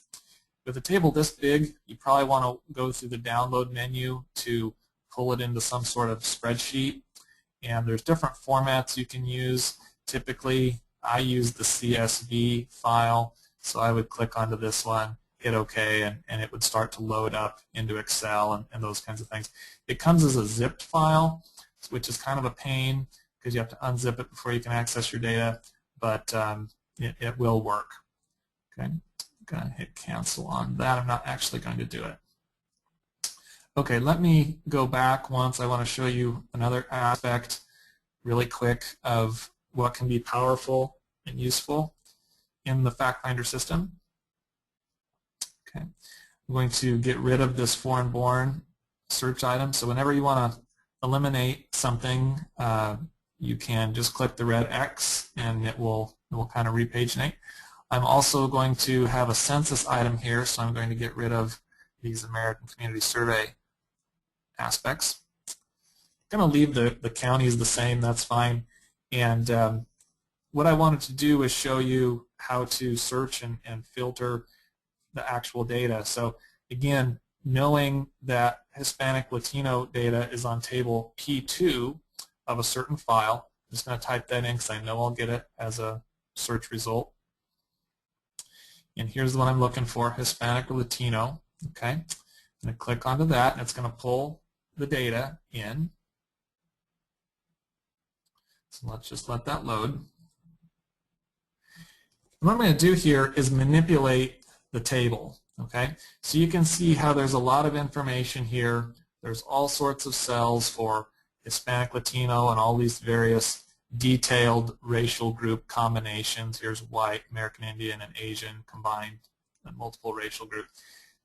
With a table this big, you probably want to go through the download menu to pull it into some sort of spreadsheet. And there's different formats you can use. Typically, I use the CSV file, so I would click onto this one, hit OK, and it would start to load up into Excel and those kinds of things. It comes as a zipped file, which is kind of a pain because you have to unzip it before you can access your data, but it will work. Okay, I'm going to hit cancel on that. I'm not actually going to do it. Okay, let me go back once. I want to show you another aspect really quick of what can be powerful and useful in the FactFinder system. Okay, I'm going to get rid of this foreign-born search item. So whenever you want to eliminate something, you can just click the red X and it will kind of repaginate. I'm also going to have a census item here, so I'm going to get rid of these American Community Survey aspects. I'm going to leave the counties the same, that's fine. And what I wanted to do is show you how to search and filter the actual data. So again, knowing that Hispanic Latino data is on table P2 of a certain file, I'm just going to type that in because I know I'll get it as a search result. And here's the one I'm looking for, Hispanic or Latino. Okay, I'm going to click onto that, and it's going to pull the data in. So let's just let that load. What I'm going to do here is manipulate the table. Okay, so you can see how there's a lot of information here. There's all sorts of cells for Hispanic, Latino, and all these various detailed racial group combinations. Here's white, American Indian, and Asian combined in multiple racial groups.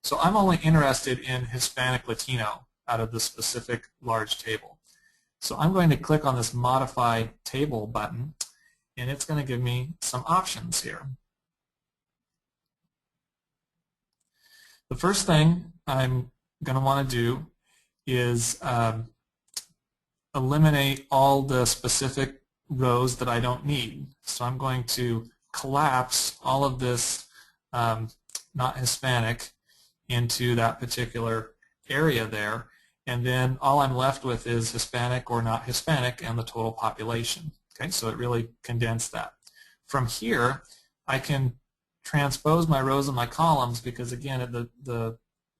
So I'm only interested in Hispanic Latino out of the specific large table. So I'm going to click on this Modify Table button, and it's going to give me some options here. The first thing I'm going to want to do is eliminate all the specific rows that I don't need. So I'm going to collapse all of this not Hispanic into that particular area there, and then all I'm left with is Hispanic or not Hispanic and the total population. Okay, so it really condensed that. From here, I can transpose my rows and my columns because, again, the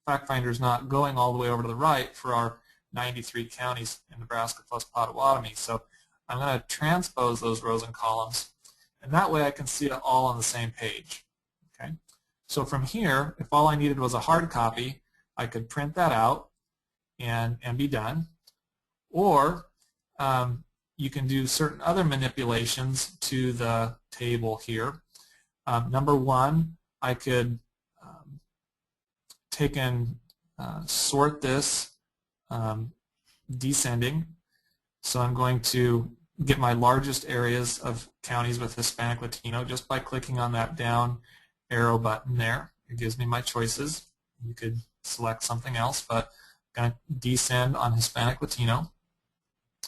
FactFinder is not going all the way over to the right for our 93 counties in Nebraska plus Potawatomi. So I'm going to transpose those rows and columns, and that way I can see it all on the same page. Okay, so from here, if all I needed was a hard copy, I could print that out and be done. Or you can do certain other manipulations to the table here. Number one, I could take and sort this descending. So I'm going to get my largest areas of counties with Hispanic Latino just by clicking on that down arrow button there. It gives me my choices. You could select something else, but I'm going to descend on Hispanic Latino.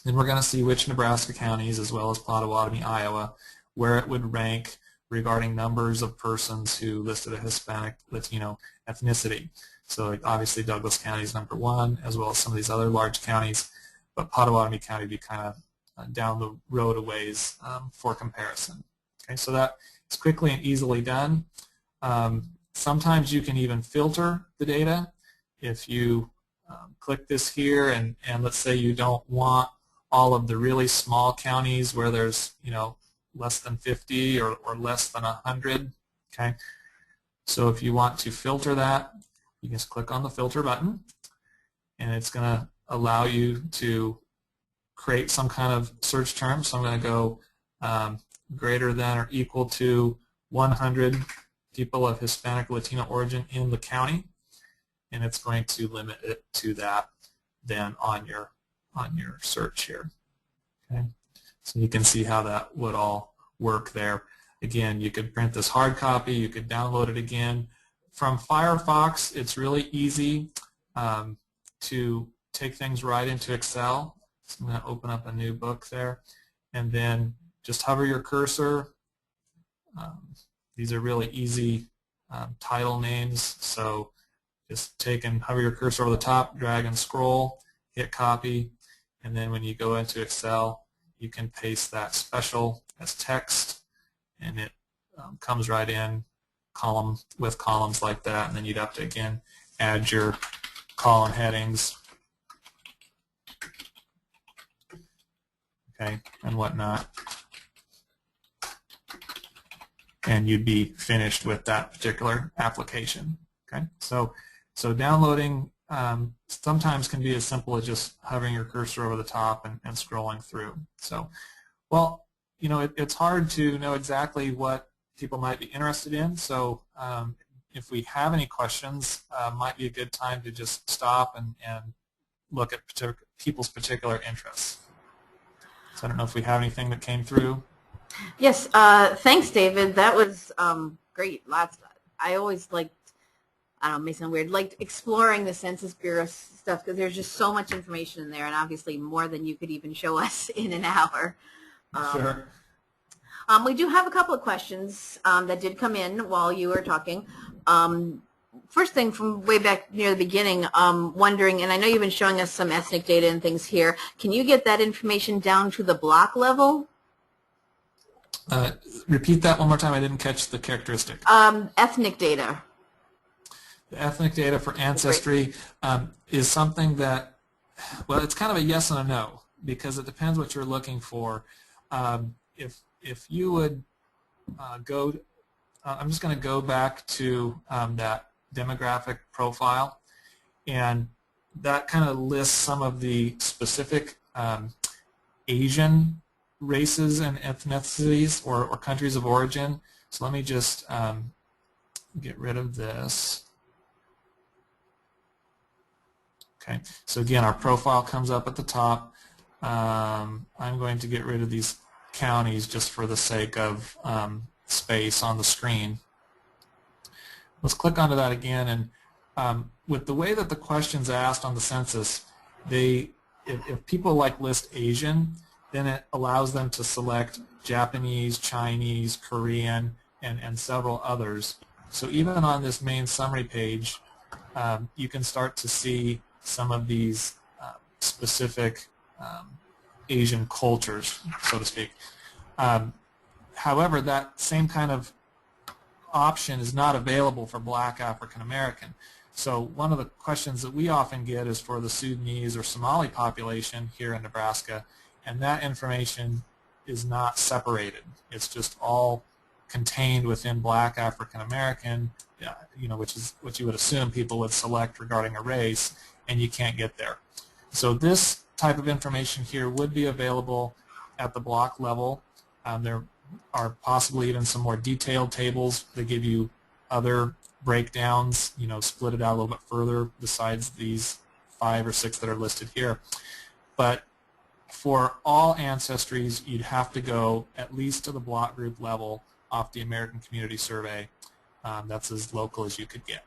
Then we're going to see which Nebraska counties, as well as Potawatomi, Iowa, where it would rank regarding numbers of persons who listed a Hispanic, Latino ethnicity. So like, obviously Douglas County is number 1, as well as some of these other large counties, but Potawatomi County would be kind of down the road a ways for comparison. Okay, so that is quickly and easily done. Sometimes you can even filter the data. If you click this here and let's say you don't want all of the really small counties where there's less than 50 or less than 100. Okay, so if you want to filter that, you just click on the filter button, and it's going to allow you to create some kind of search term. So I'm going to go greater than or equal to 100 people of Hispanic Latino origin in the county, and it's going to limit it to that then on your search here. Okay, so you can see how that would all work there. Again, you could print this hard copy, you could download it again. From Firefox, it's really easy to take things right into Excel. So I'm going to open up a new book there, and then just hover your cursor. These are really easy title names, so just take and hover your cursor over the top, drag and scroll, hit copy, and then when you go into Excel, you can paste that special as text, and it comes right in column with columns like that, and then you'd have to again add your column headings, okay, and whatnot, and you'd be finished with that particular application. Okay, so downloading sometimes can be as simple as just hovering your cursor over the top and scrolling through. So, well, it's hard to know exactly what people might be interested in, so if we have any questions, might be a good time to just stop and look at people's particular interests. So I don't know if we have anything that came through. Yes, thanks, David. That was great. Lots. I always liked, I don't know, it may sound weird, liked exploring the Census Bureau stuff because there's just so much information in there, and obviously more than you could even show us in an hour. Sure. We do have a couple of questions that did come in while you were talking. First thing from way back near the beginning, wondering, and I know you've been showing us some ethnic data and things here, can you get that information down to the block level? Repeat that one more time. I didn't catch the characteristic. Ethnic data. The ethnic data for Ancestry is something that, well, it's kind of a yes and a no because it depends what you're looking for. If you would go, I'm just going to go back to that demographic profile, and that kind of lists some of the specific Asian races and ethnicities or countries of origin. So let me just get rid of this. Okay, so again, our profile comes up at the top. I'm going to get rid of these counties just for the sake of space on the screen. Let's click onto that again, and with the way that the questions asked on the census, if people list Asian, then it allows them to select Japanese, Chinese, Korean, and several others. So even on this main summary page, you can start to see some of these specific Asian cultures, so to speak. However, that same kind of option is not available for Black African American. So one of the questions that we often get is for the Sudanese or Somali population here in Nebraska, and that information is not separated. It's just all contained within Black African American, which is what you would assume people would select regarding a race, and you can't get there. So this type of information here would be available at the block level. There are possibly even some more detailed tables that give you other breakdowns, split it out a little bit further besides these 5 or 6 that are listed here. But for all ancestries, you'd have to go at least to the block group level off the American Community Survey. That's as local as you could get.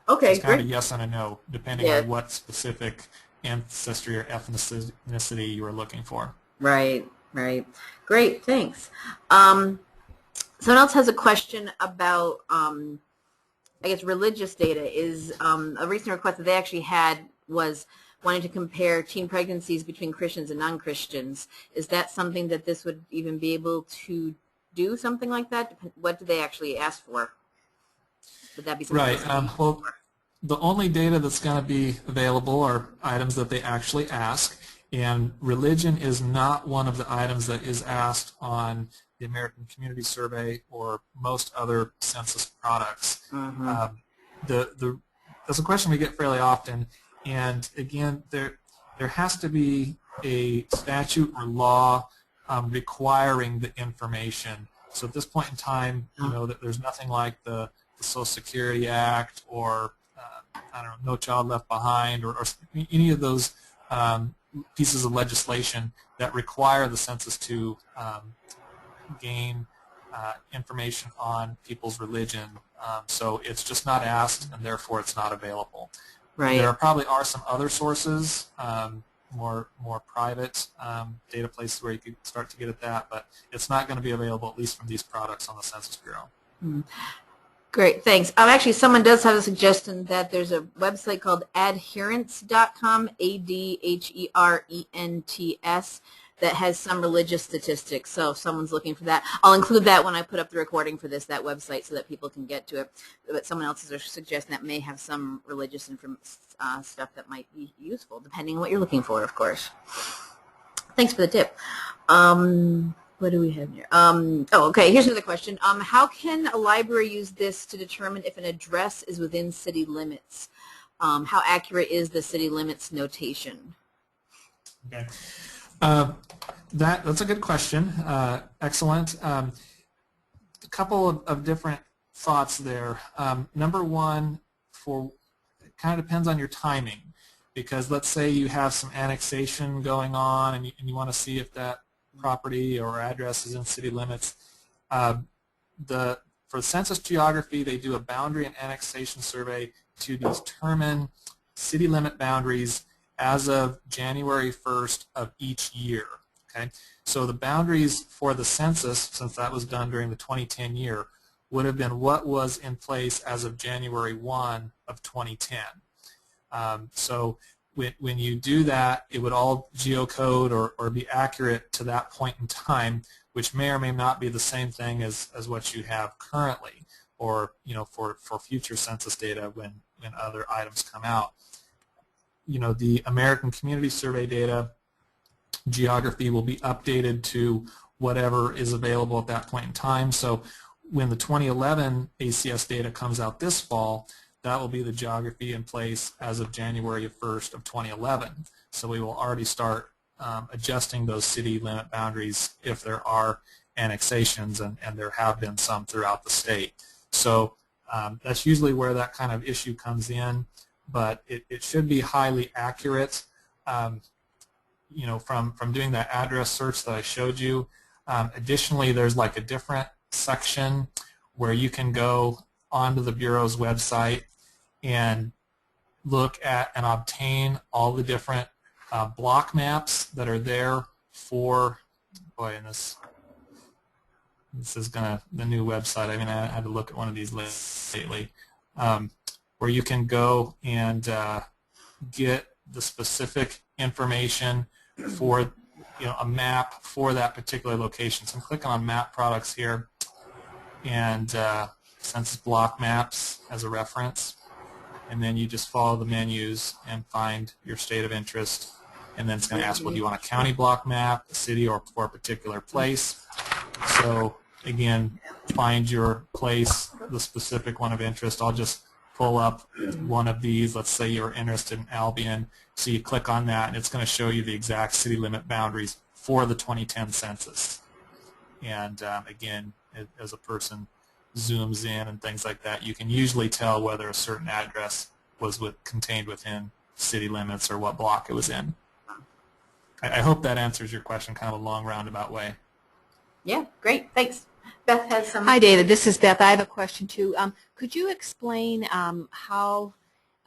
Okay, so it's kind of a yes and a no, depending on what specific ancestry or ethnicity you were looking for. Right, right. Great, thanks. Someone else has a question about, I guess, religious data. Is a recent request that they actually had was wanting to compare teen pregnancies between Christians and non-Christians. Is that something that this would even be able to do, something like that? What do they actually ask for? Would that be something? Right. Well, the only data that's going to be available are items that they actually ask, and religion is not one of the items that is asked on the American Community Survey or most other census products. Mm-hmm. That's a question we get fairly often, and again, there has to be a statute or law requiring the information. So at this point in time, that there's nothing like the Social Security Act or I don't know, No Child Left Behind or any of those pieces of legislation that require the census to gain information on people's religion. So it's just not asked, and therefore it's not available. Right. There probably are some other sources, more private data places where you could start to get at that, but it's not going to be available, at least from these products, on the Census Bureau. Mm. Great, thanks. Actually, someone does have a suggestion that there's a website called adherents.com, ADHERENTS, that has some religious statistics. So if someone's looking for that, I'll include that when I put up the recording for that website so that people can get to it. But someone else is suggesting that may have some religious stuff that might be useful, depending on what you're looking for, of course. Thanks for the tip. What do we have here? Okay, here's another question. How can a library use this to determine if an address is within city limits? How accurate is the city limits notation? Okay. That's a good question. Excellent. A couple of different thoughts there. Number one, it kind of depends on your timing, because let's say you have some annexation going on and you want to see if that property or address is in city limits. For census geography, they do a boundary and annexation survey to determine city limit boundaries as of January 1st of each year. Okay, so the boundaries for the census, since that was done during the 2010 year, would have been what was in place as of January 1 of 2010. So when you do that, it would all geocode or be accurate to that point in time, which may or may not be the same thing as what you have currently, or for future census data when other items come out. The American Community Survey data geography will be updated to whatever is available at that point in time. So when the 2011 ACS data comes out this fall, that will be the geography in place as of January 1st of 2011. So we will already start adjusting those city limit boundaries if there are annexations, and there have been some throughout the state. So that's usually where that kind of issue comes in, but it should be highly accurate. From doing that address search that I showed you. Additionally, there's like a different section where you can go onto the Bureau's website and look at and obtain all the different block maps that are there for, and this is the new website. I mean, I had to look at one of these lately, where you can go and get the specific information for a map for that particular location. So I'm clicking on map products here, and census block maps as a reference, and then you just follow the menus and find your state of interest, and then it's going to ask, well, do you want a county block map, a city, or for a particular place? So again, find your place, the specific one of interest. I'll just pull up one of these. Let's say you're interested in Albion, so you click on that, and it's going to show you the exact city limit boundaries for the 2010 census. And again, as a person zooms in and things like that, you can usually tell whether a certain address was contained within city limits or what block it was in. I hope that answers your question, kind of a long roundabout way. Yeah, great, thanks. Beth has some. Hi, David. This is Beth. I have a question too. Could you explain how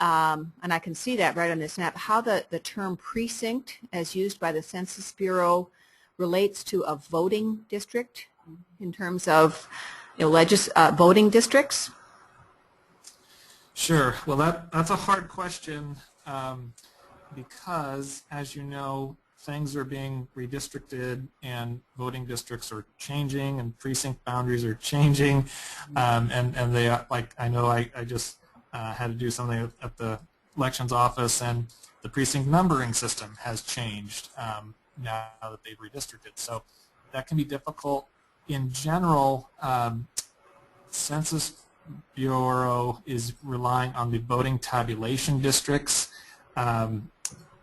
and I can see that right on this map, how the term precinct as used by the Census Bureau relates to a voting district in terms of voting districts? Sure. Well, that's a hard question because, as you know, things are being redistricted and voting districts are changing and precinct boundaries are changing, and they like I know I just had to do something at the elections office, and the precinct numbering system has changed now that they've redistricted. So that can be difficult. In general, Census Bureau is relying on the voting tabulation districts,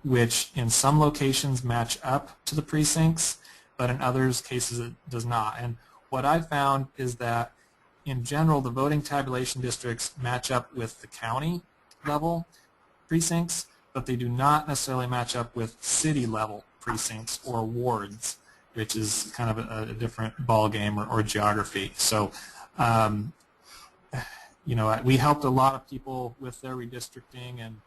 which in some locations match up to the precincts, but in others cases it does not. And what I found is that in general the voting tabulation districts match up with the county level precincts, but they do not necessarily match up with city level precincts or wards, which is kind of a different ball game or geography. So we helped a lot of people with their redistricting, and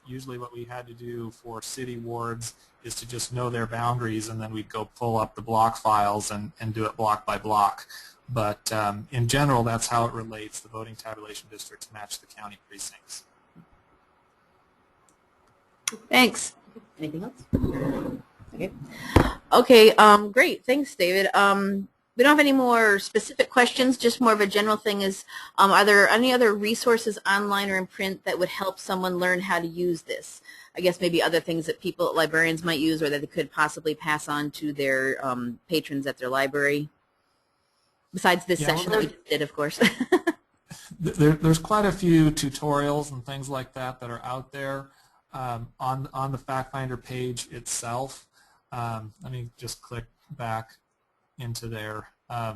usually what we had to do for city wards is to just know their boundaries, and then we'd go pull up the block files and do it block by block. But in general, that's how it relates. The voting tabulation districts match the county precincts. Thanks. Anything else? Okay. Okay, great. Thanks, David. We don't have any more specific questions, just more of a general thing is, are there any other resources online or in print that would help someone learn how to use this? I guess maybe other things that librarians might use or that they could possibly pass on to their patrons at their library, besides this session that we just did, of course. There's quite a few tutorials and things like that that are out there on the FactFinder page itself. Let me just click back into there. A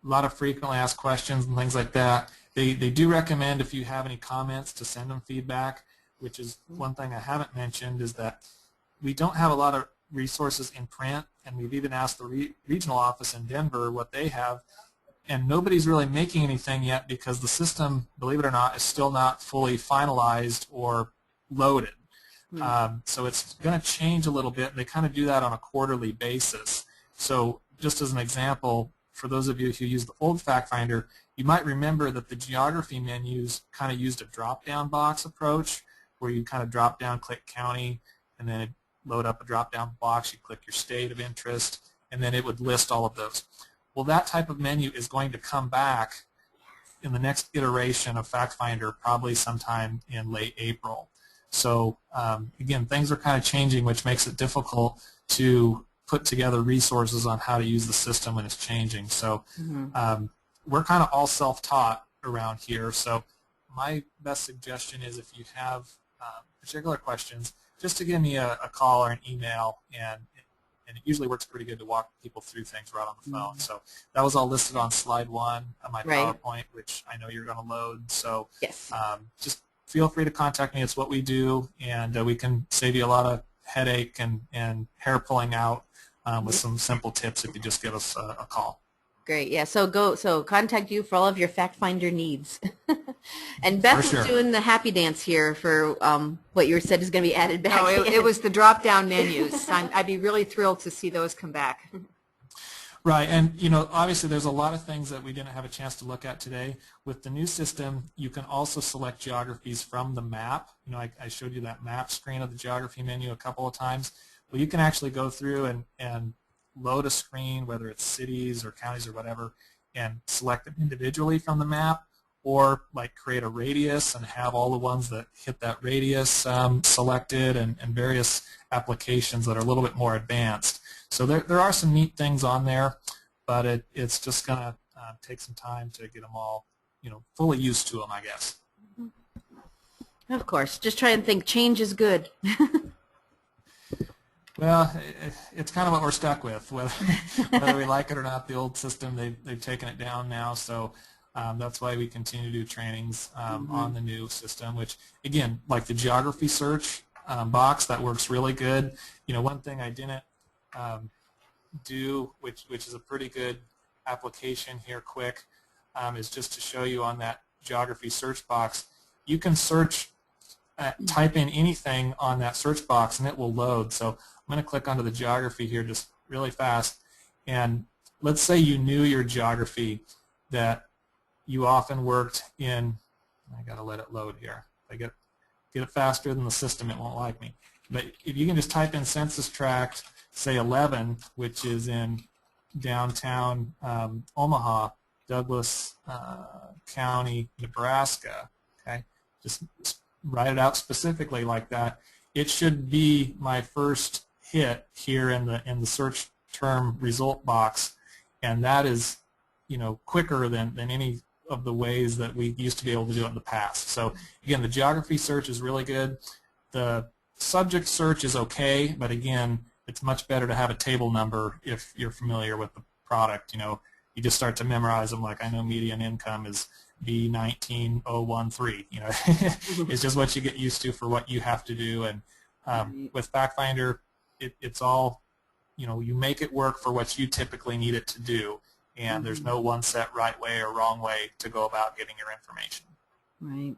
lot of frequently asked questions and things like that. They do recommend, if you have any comments, to send them feedback, which is one thing I haven't mentioned, is that we don't have a lot of resources in print, and we've even asked the regional office in Denver what they have, and nobody's really making anything yet because the system, believe it or not, is still not fully finalized or loaded. So it's going to change a little bit. They kind of do that on a quarterly basis. So just as an example, for those of you who use the old FactFinder, you might remember that the geography menus kind of used a drop-down box approach where you kind of drop down, click county, and then it load up a drop-down box. You click your state of interest, and then it would list all of those. Well, that type of menu is going to come back in the next iteration of FactFinder, probably sometime in late April. So again, things are kind of changing, which makes it difficult to put together resources on how to use the system when it's changing. So we're kind of all self-taught around here. So my best suggestion is, if you have particular questions, just to give me a call or an email, and it usually works pretty good to walk people through things right on the phone. So that was all listed on slide 1 of my PowerPoint, which I know you're going to load. So yes. Just feel free to contact me. It's what we do, and we can save you a lot of headache and hair pulling out with some simple tips if you just give us a call. Great. Yeah. So contact you for all of your FactFinder needs. And Beth is doing the happy dance here for what you said is going to be added back. No, it was the drop-down menus. I'd be really thrilled to see those come back. Right, and obviously there's a lot of things that we didn't have a chance to look at today. With the new system, you can also select geographies from the map. I showed you that map screen of the geography menu a couple of times. Well, you can actually go through and load a screen, whether it's cities or counties or whatever, and select them individually from the map, or like create a radius and have all the ones that hit that radius selected, and various applications that are a little bit more advanced. So there are some neat things on there, but it's just going to take some time to get them all, fully used to them, I guess. Of course. Just try and think change is good. Well, it's kind of what we're stuck with, whether we like it or not. The old system, they've taken it down now, so that's why we continue to do trainings on the new system, which, again, like the geography search box, that works really good. One thing I didn't do, which is a pretty good application here quick, is just to show you on that geography search box, you can search, type in anything on that search box and it will load. So I'm going to click onto the geography here just really fast, and let's say you knew your geography that you often worked in. I got to let it load here. If I get it faster than the system, it won't like me. But if you can just type in census tract, say 11, which is in downtown Omaha, Douglas County, Nebraska, okay, just write it out specifically like that. It should be my first hit here in the search term result box, and that is, you know, quicker than any of the ways that we used to be able to do it in the past. So again, the geography search is really good. The subject search is okay, but again, it's much better to have a table number if you're familiar with the product. You know, you just start to memorize them. Like, I know median income is B19013. You know, it's just what you get used to for what you have to do. And with FactFinder, it's all, you know, you make it work for what you typically need it to do. And there's no one set right way or wrong way to go about getting your information. Right.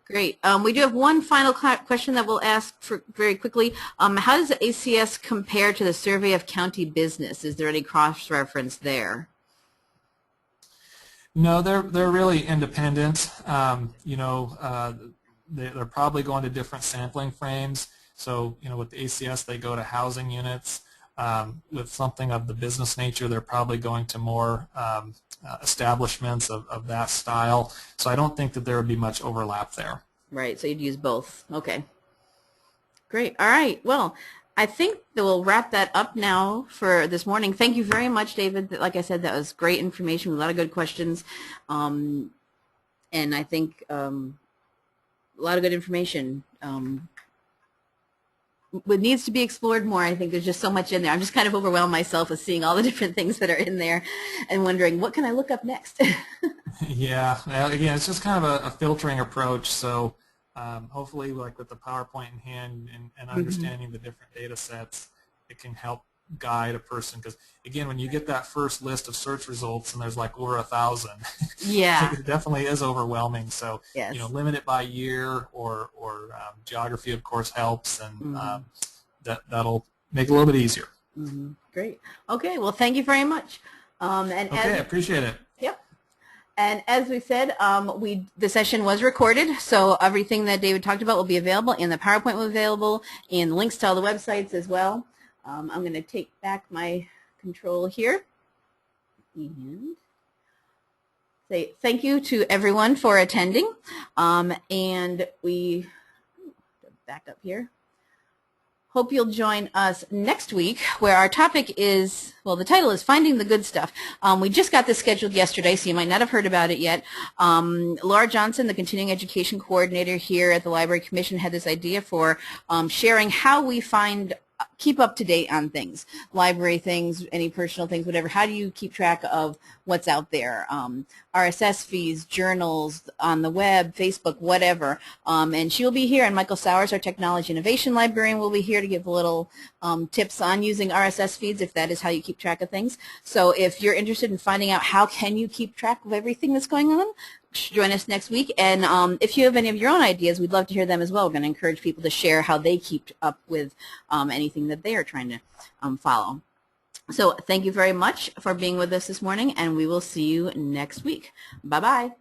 Great. We do have one final question that we'll ask for very quickly. How does the ACS compare to the Survey of County Business? Is there any cross-reference there? No, they're really independent. You know, they're probably going to different sampling frames. So, you know, with the ACS, they go to housing units. With something of the business nature, they're probably going to more establishments of that style. So I don't think that there would be much overlap there. Right, so you'd use both. Okay. Great. All right. Well, I think that we'll wrap that up now for this morning. Thank you very much, David. Like I said, that was great information, a lot of good questions. And I think a lot of good information. What needs to be explored more. I think there's just so much in there. I'm just kind of overwhelmed myself with seeing all the different things that are in there and wondering, what can I look up next? Yeah, well, again, it's just kind of a filtering approach. So hopefully, like with the PowerPoint in hand and understanding the different data sets, it can help guide a person. Because again, when you get that first list of search results and there's like over 1,000, yeah, it definitely is overwhelming. So yes. You know, limit it by year or geography, of course, helps, and that'll make it a little bit easier. Great. Okay. Well, thank you very much. Okay, I appreciate it. Yep. And as we said, the session was recorded, so everything that David talked about will be available, and the PowerPoint will be available, and links to all the websites as well. I'm going to take back my control here and say thank you to everyone for attending. And we back up here. Hope you'll join us next week, where our topic is, well, the title is Finding the Good Stuff. We just got this scheduled yesterday, so you might not have heard about it yet. Laura Johnson, the Continuing Education Coordinator here at the Library Commission, had this idea for sharing how we keep up to date on things, library things, any personal things, whatever. How do you keep track of what's out there? RSS feeds, journals, on the web, Facebook, whatever. And she'll be here, and Michael Sowers, our Technology Innovation Librarian, will be here to give little tips on using RSS feeds if that is how you keep track of things. So if you're interested in finding out how can you keep track of everything that's going on, join us next week. And if you have any of your own ideas, we'd love to hear them as well. We're going to encourage people to share how they keep up with anything that they are trying to follow. So thank you very much for being with us this morning, and we will see you next week. Bye-bye.